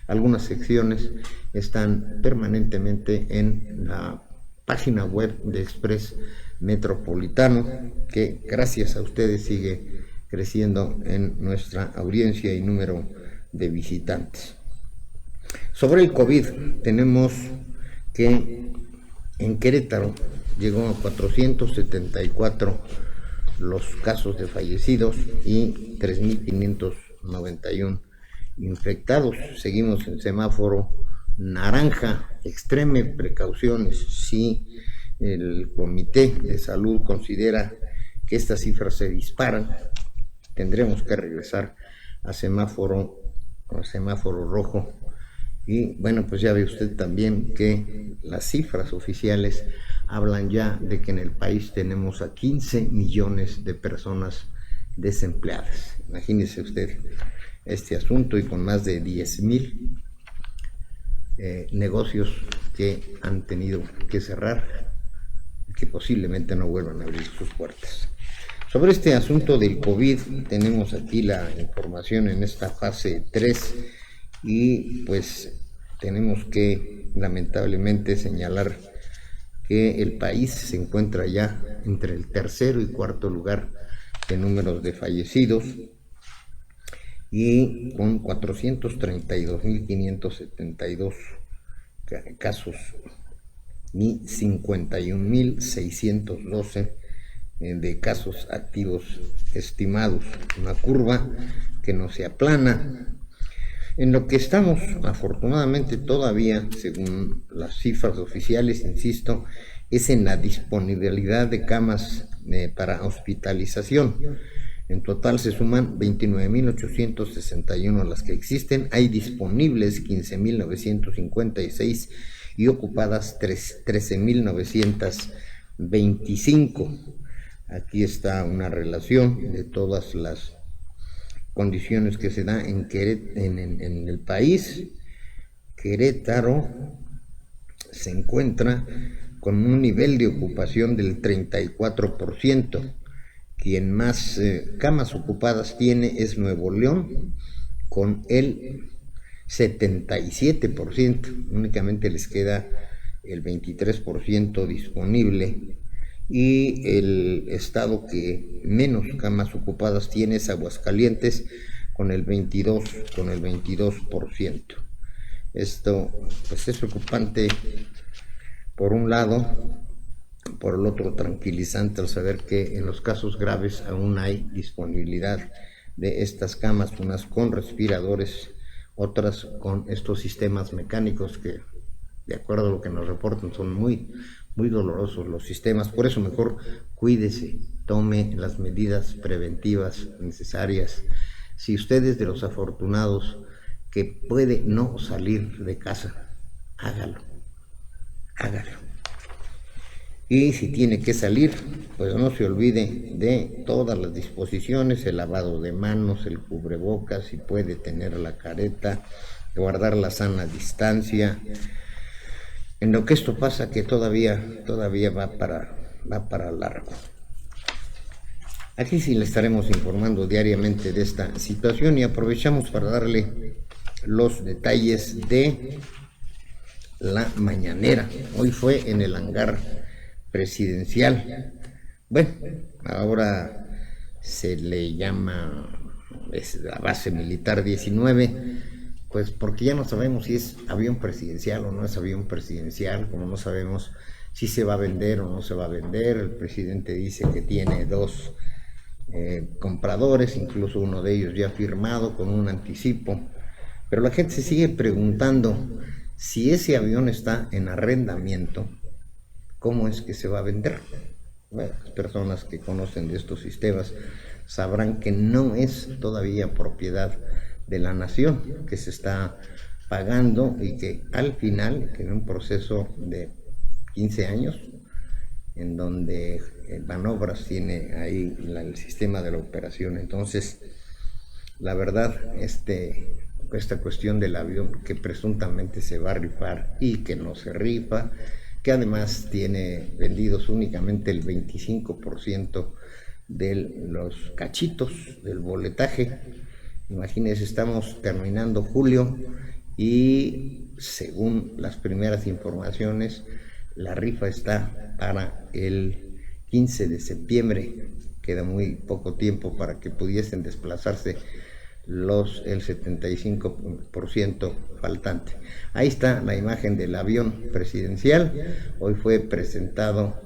Algunas secciones están permanentemente en la página web de Express Metropolitano, que gracias a ustedes sigue creciendo en nuestra audiencia y número de visitantes. Sobre el COVID, tenemos que en Querétaro llegó a 474 los casos de fallecidos y 3,591 infectados. Seguimos en semáforo naranja. Extreme precauciones. Si el Comité de Salud considera que estas cifras se disparan, tendremos que regresar a semáforo rojo. Y bueno, pues ya ve usted también que las cifras oficiales hablan ya de que en el país tenemos a 15 millones de personas desempleadas. Imagínese usted este asunto, y con más de 10,000 negocios que han tenido que cerrar, que posiblemente no vuelvan a abrir sus puertas. Sobre este asunto del COVID tenemos aquí la información en esta fase 3, y pues tenemos que lamentablemente señalar que el país se encuentra ya entre el tercero y cuarto lugar de números de fallecidos, y con 432,572 casos y 51,612 de casos activos estimados. Una curva que no se aplana. En lo que estamos, afortunadamente todavía, según las cifras oficiales, insisto, es en la disponibilidad de camas para hospitalización. En total se suman 29.861 las que existen, hay disponibles 15.956 y ocupadas 13.925. Aquí está una relación de todas las condiciones que se da en el país. Querétaro se encuentra con un nivel de ocupación del 34%. Quien más camas ocupadas tiene es Nuevo León, con el 77%. Únicamente les queda el 23% disponible. Y el estado que menos camas ocupadas tiene es Aguascalientes, con el 22%. Esto pues es preocupante por un lado. Por el otro, tranquilizante al saber que en los casos graves aún hay disponibilidad de estas camas, unas con respiradores, otras con estos sistemas mecánicos que, de acuerdo a lo que nos reportan, son muy dolorosos los sistemas. Por eso mejor cuídese, tome las medidas preventivas necesarias. Si usted es de los afortunados que puede no salir de casa, hágalo. Y si tiene que salir, pues no se olvide de todas las disposiciones, el lavado de manos, el cubrebocas, si puede tener la careta, guardar la sana distancia. En lo que esto pasa, que todavía va para largo. Aquí sí le estaremos informando diariamente de esta situación y aprovechamos para darle los detalles de la mañanera. Hoy fue en el hangar presidencial. Bueno, ahora se le llama la base militar 19, pues porque ya no sabemos si es avión presidencial o no es avión presidencial, como no sabemos si se va a vender o no se va a vender. El presidente dice que tiene 2 compradores, incluso uno de ellos ya firmado con un anticipo, pero la gente se sigue preguntando si ese avión está en arrendamiento, ¿cómo es que se va a vender? Bueno, las personas que conocen de estos sistemas sabrán que no es todavía propiedad de la nación, que se está pagando y que al final, que en un proceso de 15 años, en donde Banobras tiene ahí el sistema de la operación. Entonces, la verdad, esta cuestión del avión que presuntamente se va a rifar y que no se rifa, que además tiene vendidos únicamente el 25% de los cachitos del boletaje. Imagínense, estamos terminando julio y según las primeras informaciones, la rifa está para el 15 de septiembre. Queda muy poco tiempo para que pudiesen desplazarse el 75% faltante. Ahí está la imagen del avión presidencial. Hoy fue presentado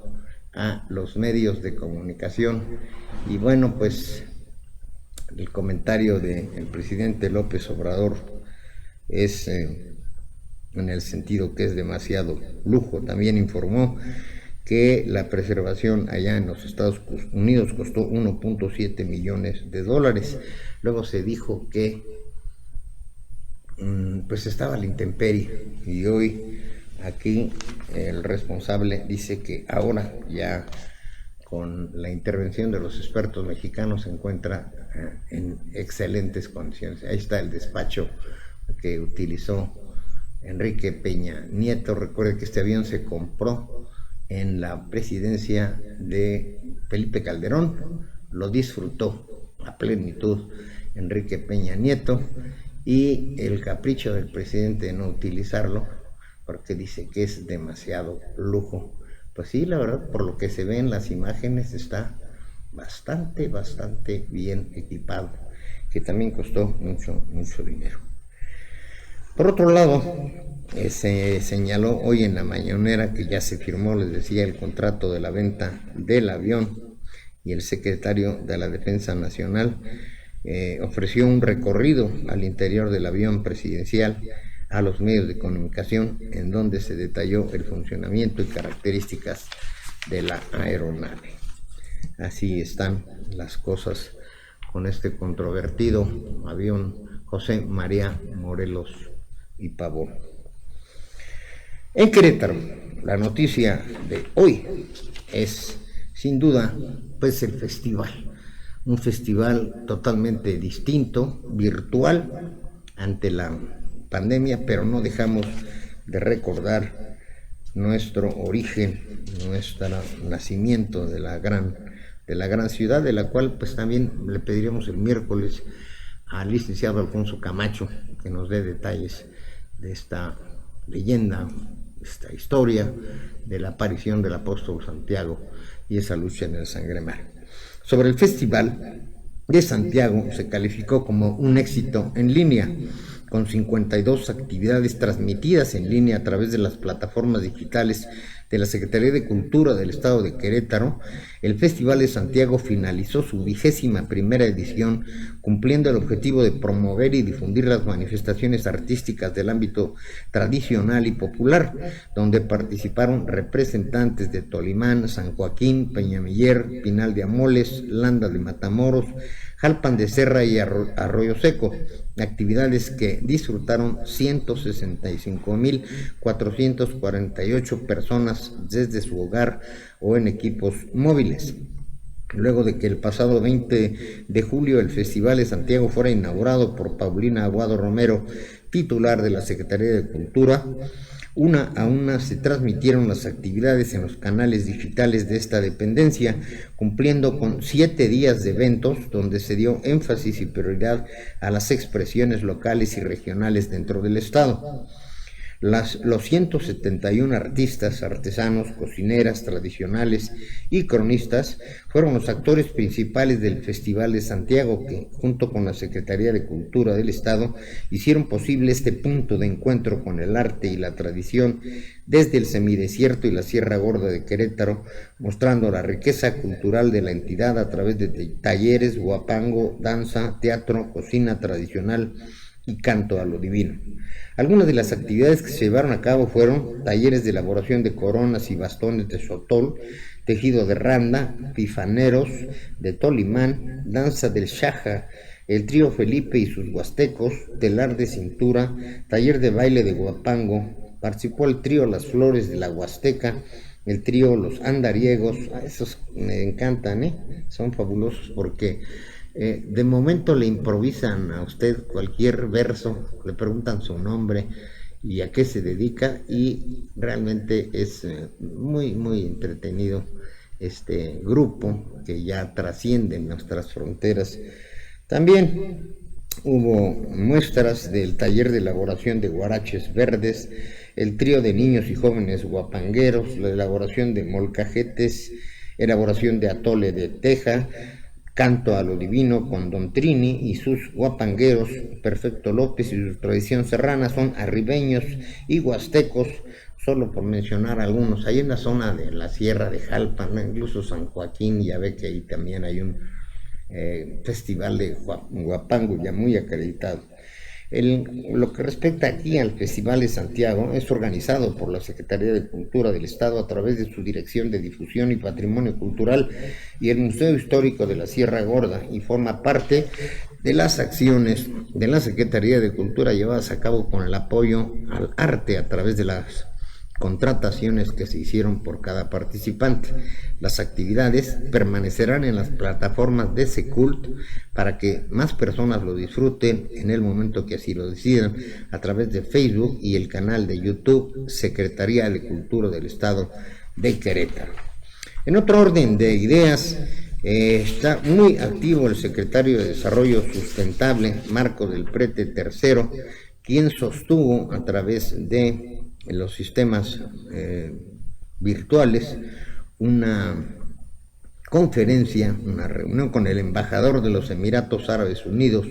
a los medios de comunicación y bueno, pues el comentario del presidente López Obrador es en el sentido que es demasiado lujo. También informó que la preservación allá en los Estados Unidos costó 1.7 millones de dólares. Luego se dijo que pues estaba a la intemperie y hoy aquí el responsable dice que ahora ya con la intervención de los expertos mexicanos se encuentra en excelentes condiciones. Ahí está el despacho que utilizó Enrique Peña Nieto. Recuerde que este avión se compró en la presidencia de Felipe Calderón, lo disfrutó a plenitud Enrique Peña Nieto, y el capricho del presidente de no utilizarlo porque dice que es demasiado lujo. Pues sí, la verdad, por lo que se ve en las imágenes, está bastante bien equipado, que también costó mucho dinero. Por otro lado, se señaló hoy en la mañanera que ya se firmó, les decía, el contrato de la venta del avión, y el secretario de la Defensa Nacional ofreció un recorrido al interior del avión presidencial a los medios de comunicación, en donde se detalló el funcionamiento y características de la aeronave. Así están las cosas con este controvertido avión José María Morelos y Pavón. En Querétaro, la noticia de hoy es, sin duda, pues el festival. Un festival totalmente distinto, virtual, ante la pandemia, pero no dejamos de recordar nuestro origen, nuestro nacimiento de la gran ciudad, de la cual pues también le pediremos el miércoles al licenciado Alfonso Camacho que nos dé detalles de esta leyenda, esta historia de la aparición del apóstol Santiago y esa lucha en el Sangremar. Sobre el Festival de Santiago, se calificó como un éxito en línea, con 52 actividades transmitidas en línea a través de las plataformas digitales de la Secretaría de Cultura del Estado de Querétaro. El Festival de Santiago finalizó su 21ª edición, cumpliendo el objetivo de promover y difundir las manifestaciones artísticas del ámbito tradicional y popular, donde participaron representantes de Tolimán, San Joaquín, Peñamiller, Pinal de Amoles, Landa de Matamoros, Jalpan de Serra y Arroyo Seco, actividades que disfrutaron 165,448 personas desde su hogar o en equipos móviles. Luego de que el pasado 20 de julio el Festival de Santiago fuera inaugurado por Paulina Aguado Romero, titular de la Secretaría de Cultura, una a una se transmitieron las actividades en los canales digitales de esta dependencia, cumpliendo con 7 días de eventos donde se dio énfasis y prioridad a las expresiones locales y regionales dentro del estado. Los 171 artistas, artesanos, cocineras tradicionales y cronistas fueron los actores principales del Festival de Santiago, que junto con la Secretaría de Cultura del Estado hicieron posible este punto de encuentro con el arte y la tradición desde el semidesierto y la Sierra Gorda de Querétaro, mostrando la riqueza cultural de la entidad a través de talleres, huapango, danza, teatro, cocina tradicional y canto a lo divino. Algunas de las actividades que se llevaron a cabo fueron talleres de elaboración de coronas y bastones de sotol, tejido de randa, pifaneros de Tolimán, danza del Shaja, el trío Felipe y sus huastecos, telar de cintura, taller de baile de huapango. Participó el trío Las Flores de la Huasteca, el trío Los Andariegos. Esos me encantan, son fabulosos porque de momento le improvisan a usted cualquier verso, le preguntan su nombre y a qué se dedica, y realmente es muy muy entretenido este grupo que ya trasciende nuestras fronteras. También hubo muestras del taller de elaboración de guaraches verdes, el trío de niños y jóvenes guapangueros, la elaboración de molcajetes, elaboración de atole de teja, canto a lo divino con Don Trini y sus guapangueros, Perfecto López y su tradición serrana, son arribeños y huastecos, solo por mencionar algunos. Ahí en la zona de la Sierra de Jalpan, incluso San Joaquín, ya ve que ahí también hay un festival de huapango ya muy acreditado. Lo que respecta aquí al Festival de Santiago, es organizado por la Secretaría de Cultura del Estado a través de su Dirección de Difusión y Patrimonio Cultural y el Museo Histórico de la Sierra Gorda, y forma parte de las acciones de la Secretaría de Cultura llevadas a cabo con el apoyo al arte a través de las contrataciones que se hicieron por cada participante. Las actividades permanecerán en las plataformas de Secult para que más personas lo disfruten en el momento que así lo decidan, a través de Facebook y el canal de YouTube Secretaría de Cultura del Estado de Querétaro. En otro orden de ideas, está muy activo el secretario de Desarrollo Sustentable, Marco del Prete III, quien sostuvo a través de los sistemas virtuales una conferencia, una reunión con el embajador de los Emiratos Árabes Unidos,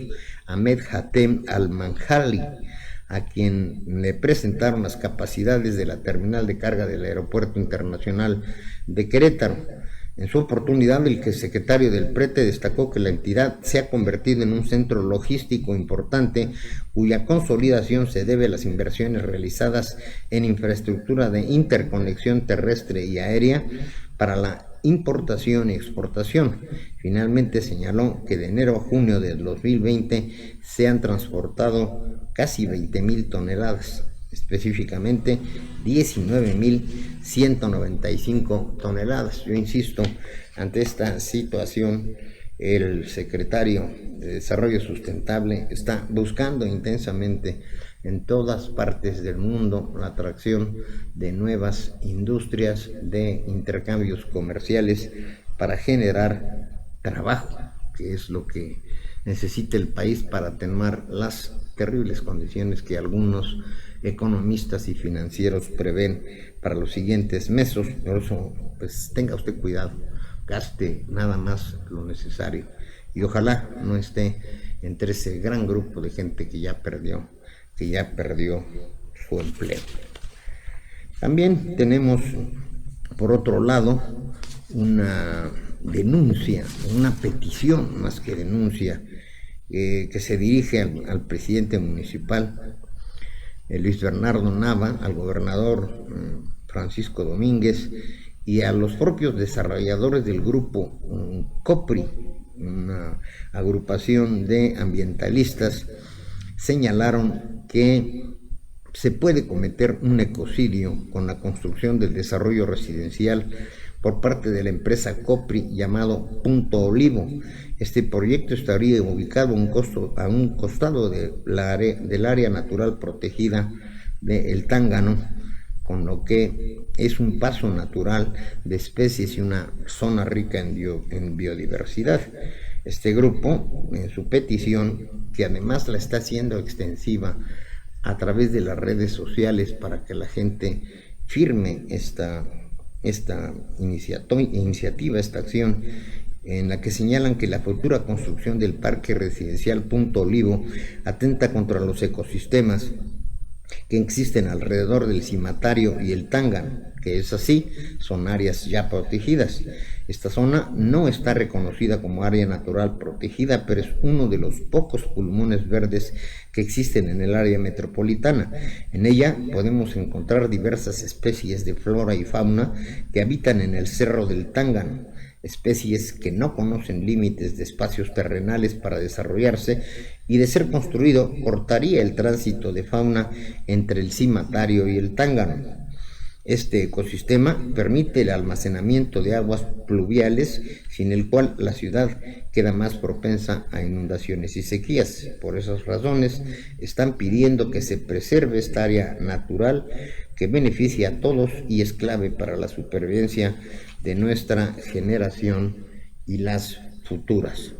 Ahmed Hatem Al-Manjali, a quien le presentaron las capacidades de la terminal de carga del Aeropuerto Internacional de Querétaro. En su oportunidad, el secretario del Prete destacó que la entidad se ha convertido en un centro logístico importante, cuya consolidación se debe a las inversiones realizadas en infraestructura de interconexión terrestre y aérea para la importación y exportación. Finalmente señaló que de enero a junio del 2020 se han transportado casi 20,000 toneladas, específicamente 19,195 toneladas. Yo insisto, ante esta situación, el secretario de Desarrollo Sustentable está buscando intensamente en todas partes del mundo la atracción de nuevas industrias, de intercambios comerciales para generar trabajo, que es lo que necesita el país para atenuar las terribles condiciones que algunos economistas y financieros prevén para los siguientes meses. Por eso, pues tenga usted cuidado, gaste nada más lo necesario y ojalá no esté entre ese gran grupo de gente que ya perdió su empleo. También tenemos, por otro lado, una denuncia, una petición más que denuncia, que se dirige al presidente municipal, Luis Bernardo Nava, al gobernador Francisco Domínguez y a los propios desarrolladores del grupo COPRI, una agrupación de ambientalistas. Señalaron que se puede cometer un ecocidio con la construcción del desarrollo residencial por parte de la empresa COPRI llamado Punto Olivo. Este proyecto estaría ubicado a un costado del área natural protegida de El Tángano, con lo que es un paso natural de especies y una zona rica en biodiversidad. Este grupo, en su petición, que además la está haciendo extensiva a través de las redes sociales para que la gente firme esta iniciativa, esta acción, en la que señalan que la futura construcción del parque residencial Punto Olivo atenta contra los ecosistemas que existen alrededor del cimatario y el Tángano, que es así, son áreas ya protegidas. Esta zona no está reconocida como área natural protegida, pero es uno de los pocos pulmones verdes que existen en el área metropolitana. En ella podemos encontrar diversas especies de flora y fauna que habitan en el Cerro del Tángano, especies que no conocen límites de espacios terrenales para desarrollarse, y de ser construido cortaría el tránsito de fauna entre el cimatario y el Tángano. Este ecosistema permite el almacenamiento de aguas pluviales, sin el cual la ciudad queda más propensa a inundaciones y sequías. Por esas razones están pidiendo que se preserve esta área natural que beneficia a todos y es clave para la supervivencia de nuestra generación y las futuras.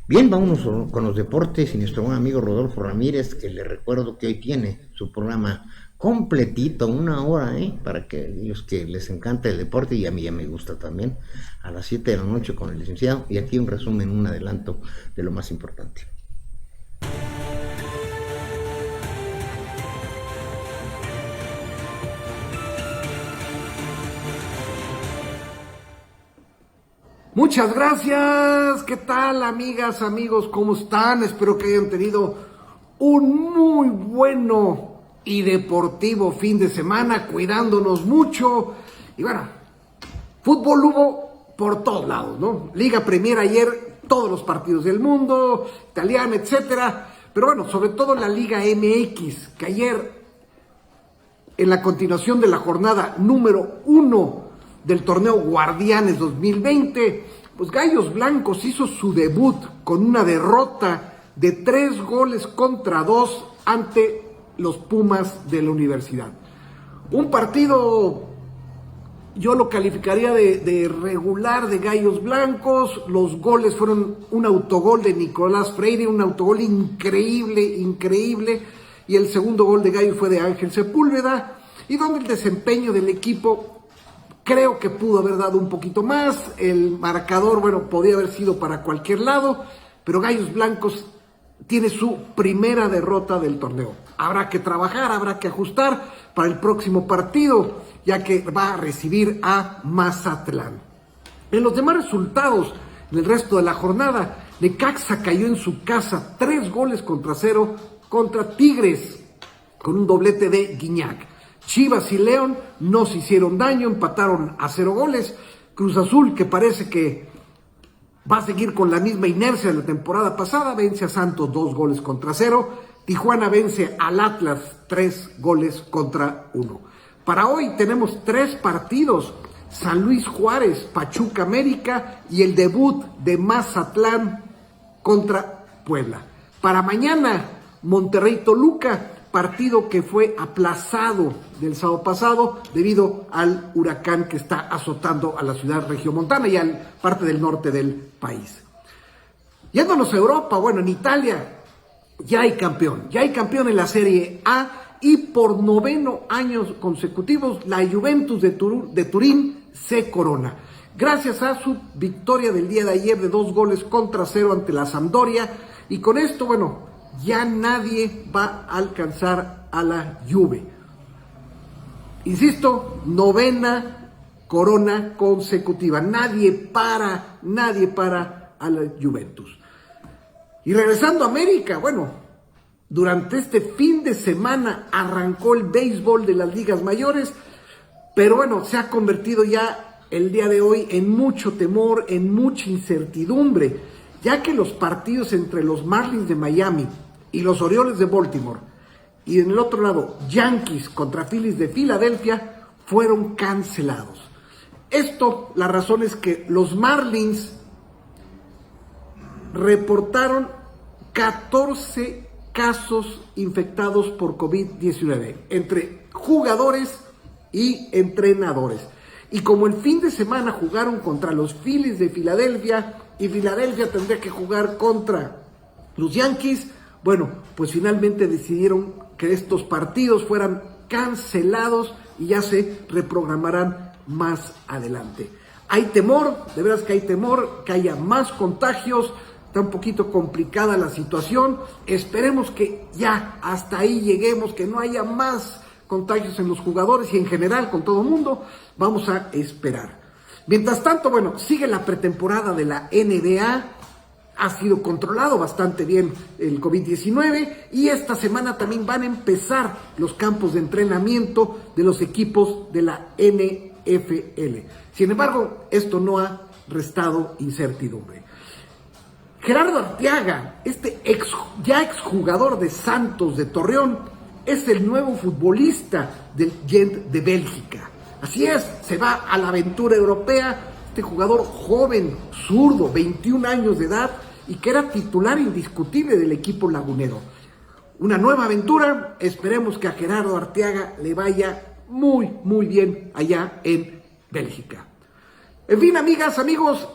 Bien, vámonos con los deportes y nuestro buen amigo Rodolfo Ramírez, que le recuerdo que hoy tiene su programa completito, 1 hora, para que ellos que les encanta el deporte, y a mí ya me gusta también, a las 7 de la noche con el licenciado, y aquí un resumen, un adelanto de lo más importante. Muchas gracias. ¿Qué tal, amigas, amigos? ¿Cómo están? Espero que hayan tenido un muy bueno y deportivo fin de semana, cuidándonos mucho. Y bueno, fútbol hubo por todos lados, ¿no? Liga Premier ayer, todos los partidos del mundo, italiana, etcétera. Pero bueno, sobre todo la Liga MX, que ayer, en la continuación de la jornada número 1 del torneo Guardianes 2020, pues Gallos Blancos hizo su debut con una derrota de 3-2 ante los Pumas de la Universidad. Un partido, yo lo calificaría de regular de Gallos Blancos. Los goles fueron un autogol de Nicolás Freire, un autogol increíble, y el segundo gol de Gallos fue de Ángel Sepúlveda, y donde el desempeño del equipo creo que pudo haber dado un poquito más. El marcador, bueno, podía haber sido para cualquier lado, pero Gallos Blancos tiene su primera derrota del torneo. Habrá que trabajar, habrá que ajustar para el próximo partido, ya que va a recibir a Mazatlán. En los demás resultados, en el resto de la jornada, Necaxa cayó en su casa 3-0 contra Tigres, con un doblete de Guiñac. Chivas y León no se hicieron daño, empataron a 0 goles, Cruz Azul, que parece que va a seguir con la misma inercia de la temporada pasada, vence a Santos 2-0. Tijuana vence al Atlas 3-1. Para hoy tenemos 3 partidos: San Luis Juárez, Pachuca América y el debut de Mazatlán contra Puebla. Para mañana, Monterrey Toluca, partido que fue aplazado del sábado pasado debido al huracán que está azotando a la ciudad regiomontana y a parte del norte del país. Yéndonos a Europa, bueno, en Italia ya hay campeón en la Serie A, y por 9º año consecutivos la Juventus de Turín se corona, gracias a su victoria del día de ayer de 2-0 ante la Sampdoria, y con esto, bueno, ya nadie va a alcanzar a la Juve. Insisto, 9ª corona consecutiva. Nadie para a la Juventus. Y regresando a América, bueno, durante este fin de semana arrancó el béisbol de las ligas mayores, pero bueno, se ha convertido ya el día de hoy en mucho temor, en mucha incertidumbre, ya que los partidos entre los Marlins de Miami y los Orioles de Baltimore, y en el otro lado Yankees contra Phillies de Filadelfia, fueron cancelados. Esto, la razón es que los Marlins reportaron 14 casos infectados por COVID-19 entre jugadores y entrenadores. Y como el fin de semana jugaron contra los Phillies de Filadelfia y Filadelfia tendría que jugar contra los Yankees, bueno, pues finalmente decidieron que estos partidos fueran cancelados y ya se reprogramarán más adelante. Hay temor, de veras que hay temor, que haya más contagios. Está un poquito complicada la situación. Esperemos que ya hasta ahí lleguemos, que no haya más contagios en los jugadores y en general con todo el mundo. Vamos a esperar. Mientras tanto, bueno, sigue la pretemporada de la NBA. Ha sido controlado bastante bien el COVID-19 y esta semana también van a empezar los campos de entrenamiento de los equipos de la NFL. Sin embargo, esto no ha restado incertidumbre. Gerardo Arteaga, este exjugador de Santos de Torreón, es el nuevo futbolista del Gent de Bélgica. Así es, se va a la aventura europea. Este jugador joven, zurdo, 21 años de edad, y que era titular indiscutible del equipo lagunero. Una nueva aventura, esperemos que a Gerardo Arteaga le vaya muy bien allá en Bélgica. En fin, amigas, amigos,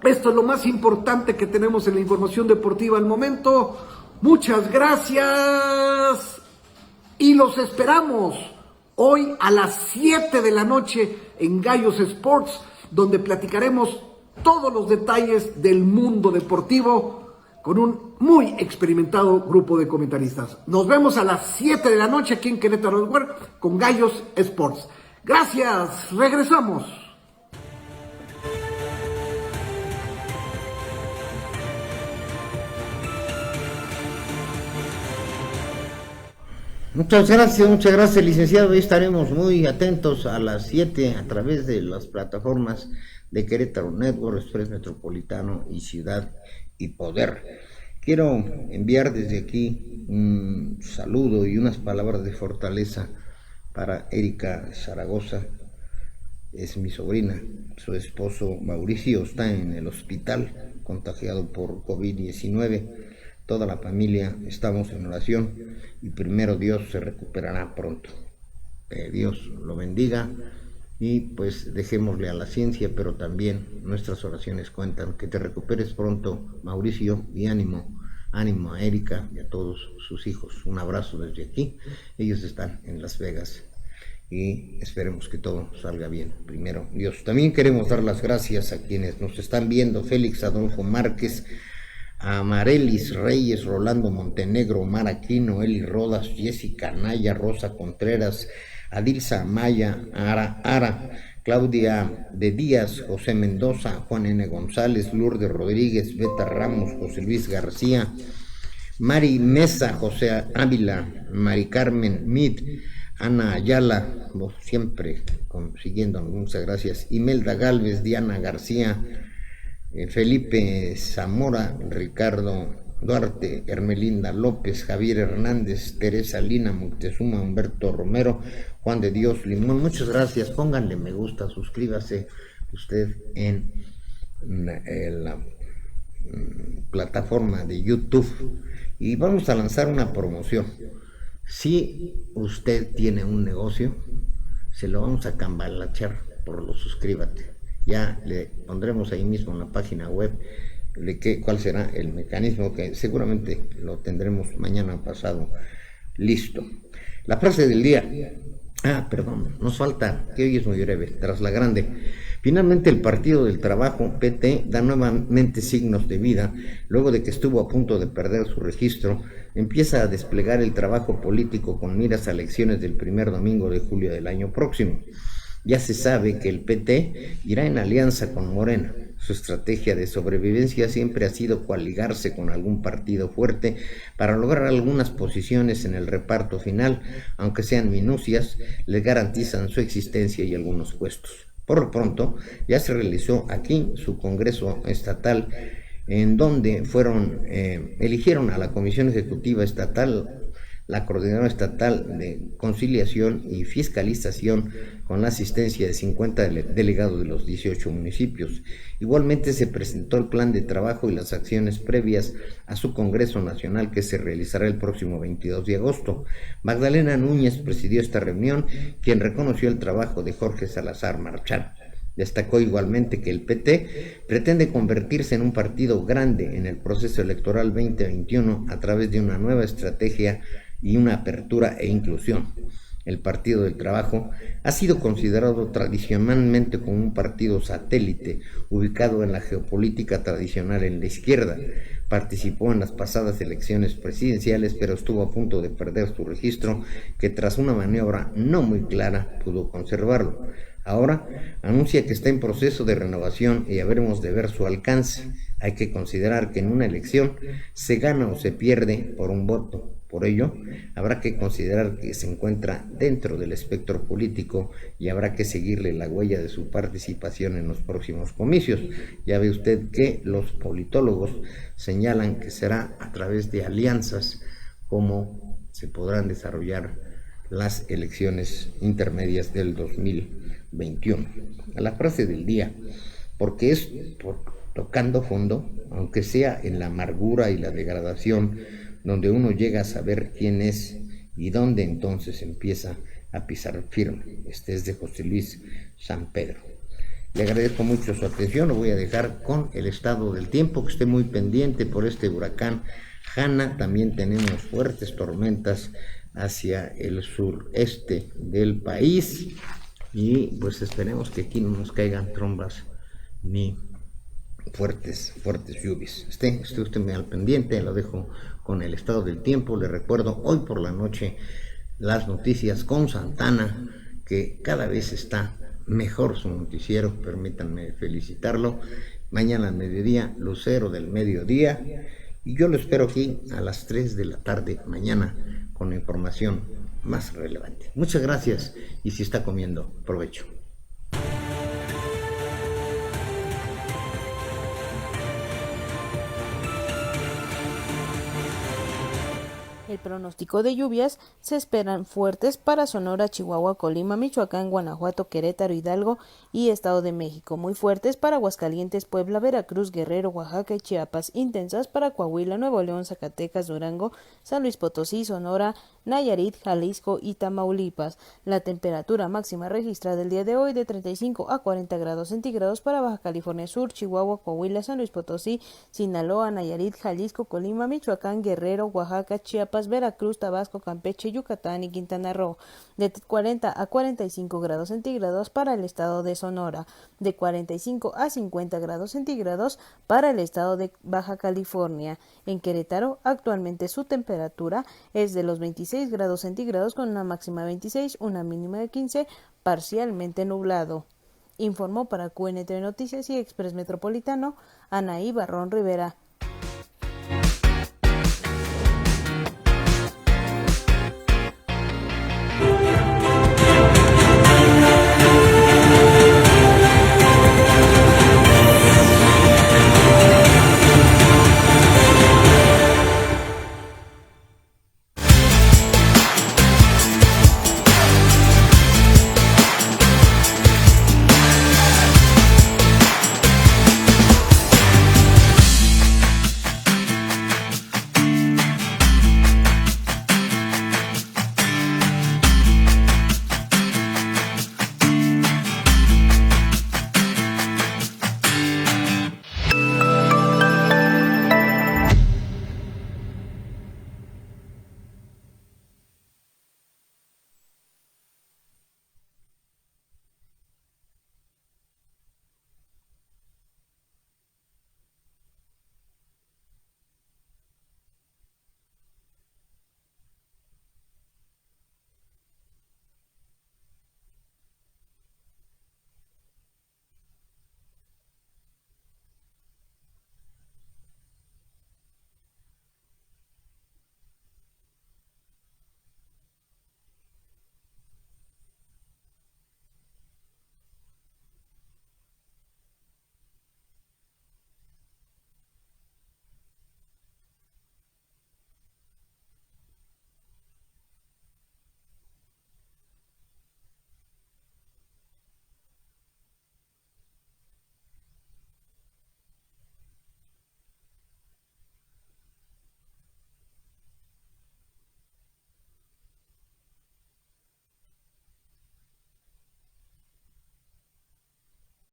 esto es lo más importante que tenemos en la información deportiva al momento. Muchas gracias y los esperamos hoy a las 7 de la noche en Gallos Sports, donde platicaremos todos los detalles del mundo deportivo con un muy experimentado grupo de comentaristas. Nos vemos a las 7 de la noche aquí en Querétaro con Gallos Sports. Gracias, regresamos. Muchas gracias, licenciado. Hoy estaremos muy atentos a las 7 a través de las plataformas de Querétaro Network, Express Metropolitano y Ciudad y Poder. Quiero enviar desde aquí un saludo y unas palabras de fortaleza para Erika Zaragoza. Es mi sobrina. Su esposo Mauricio está en el hospital contagiado por COVID-19. Toda la familia estamos en oración y primero Dios se recuperará pronto. Dios lo bendiga y pues dejémosle a la ciencia, pero también nuestras oraciones cuentan. Que te recuperes pronto, Mauricio, y ánimo a Erika y a todos sus hijos. Un abrazo desde aquí. Ellos están en Las Vegas y esperemos que todo salga bien. Primero Dios. También queremos dar las gracias a quienes nos están viendo: Félix Adolfo Márquez, a Marelis Reyes, Rolando Montenegro, Omar Aquino, Eli Rodas, Jessica Naya, Rosa Contreras, Adilsa Maya, Ara, Claudia de Díaz, José Mendoza, Juan N. González, Lourdes Rodríguez, Beta Ramos, José Luis García, Mari Mesa, José Ávila, Mari Carmen Mid, Ana Ayala, siempre consiguiendo, muchas gracias. Imelda Galvez, Diana García, Felipe Zamora, Ricardo Duarte, Hermelinda López, Javier Hernández, Teresa Lina, Moctezuma, Humberto Romero, Juan de Dios Limón, muchas gracias. Pónganle me gusta, suscríbase usted en la plataforma de YouTube y vamos a lanzar una promoción. Si usted tiene un negocio, se lo vamos a cambalachar por lo suscríbete. Ya le pondremos ahí mismo en la página web de cuál será el mecanismo, que seguramente lo tendremos mañana pasado listo. La frase del día. Perdón, nos falta, que hoy es muy breve, tras la grande. Finalmente el Partido del Trabajo, PT, da nuevamente signos de vida, luego de que estuvo a punto de perder su registro, empieza a desplegar el trabajo político con miras a elecciones del primer domingo de julio del año próximo. Ya se sabe que el PT irá en alianza con Morena. Su estrategia de sobrevivencia siempre ha sido coaligarse con algún partido fuerte para lograr algunas posiciones en el reparto final, aunque sean minucias, les garantizan su existencia y algunos puestos. Por lo pronto, ya se realizó aquí su Congreso Estatal, en donde eligieron a la Comisión Ejecutiva Estatal, la Coordinadora Estatal de Conciliación y Fiscalización, con la asistencia de 50 delegados de los 18 municipios. Igualmente se presentó el plan de trabajo y las acciones previas a su Congreso Nacional, que se realizará el próximo 22 de agosto. Magdalena Núñez presidió esta reunión, quien reconoció el trabajo de Jorge Salazar Marchán. Destacó igualmente que el PT pretende convertirse en un partido grande en el proceso electoral 2021 a través de una nueva estrategia y una apertura e inclusión. El Partido del Trabajo ha sido considerado tradicionalmente como un partido satélite ubicado en la geopolítica tradicional en la izquierda. Participó en las pasadas elecciones presidenciales, pero estuvo a punto de perder su registro, que tras una maniobra no muy clara pudo conservarlo. Ahora anuncia que está en proceso de renovación y ya veremos de ver su alcance. Hay que considerar que en una elección se gana o se pierde por un voto. Por ello, habrá que considerar que se encuentra dentro del espectro político y habrá que seguirle la huella de su participación en los próximos comicios. Ya ve usted que los politólogos señalan que será a través de alianzas como se podrán desarrollar las elecciones intermedias del 2021. A la frase del día, porque es tocando fondo, aunque sea en la amargura y la degradación, donde uno llega a saber quién es y dónde entonces empieza a pisar firme. Este es de José Luis San Pedro. Le agradezco mucho su atención. Lo voy a dejar con el estado del tiempo, que esté muy pendiente por este huracán Hanna. También tenemos fuertes tormentas hacia el sureste del país y pues esperemos que aquí no nos caigan trombas ni fuertes lluvias. Esté usted muy al pendiente. Lo dejo con el estado del tiempo. Le recuerdo hoy por la noche las noticias con Santana, que cada vez está mejor su noticiero, permítanme felicitarlo. Mañana al mediodía, Lucero del Mediodía, y yo lo espero aquí a las 3 de la tarde mañana con la información más relevante. Muchas gracias, y si está comiendo, provecho. El pronóstico de lluvias se esperan fuertes para Sonora, Chihuahua, Colima, Michoacán, Guanajuato, Querétaro, Hidalgo y Estado de México. Muy fuertes para Aguascalientes, Puebla, Veracruz, Guerrero, Oaxaca y Chiapas. Intensas para Coahuila, Nuevo León, Zacatecas, Durango, San Luis Potosí, Sonora, Nayarit, Jalisco y Tamaulipas. La temperatura máxima registrada el día de hoy de 35 a 40 grados centígrados para Baja California Sur, Chihuahua, Coahuila, San Luis Potosí, Sinaloa, Nayarit, Jalisco, Colima, Michoacán, Guerrero, Oaxaca, Chiapas, Veracruz, Tabasco, Campeche, Yucatán y Quintana Roo. De 40 a 45 grados centígrados para el estado de Sonora. De 45 a 50 grados centígrados para el estado de Baja California. En Querétaro, actualmente su temperatura es de los 26 grados centígrados con una máxima de 26, una mínima de 15, parcialmente nublado. Informó para QNT Noticias y Express Metropolitano, Anaí Barrón Rivera.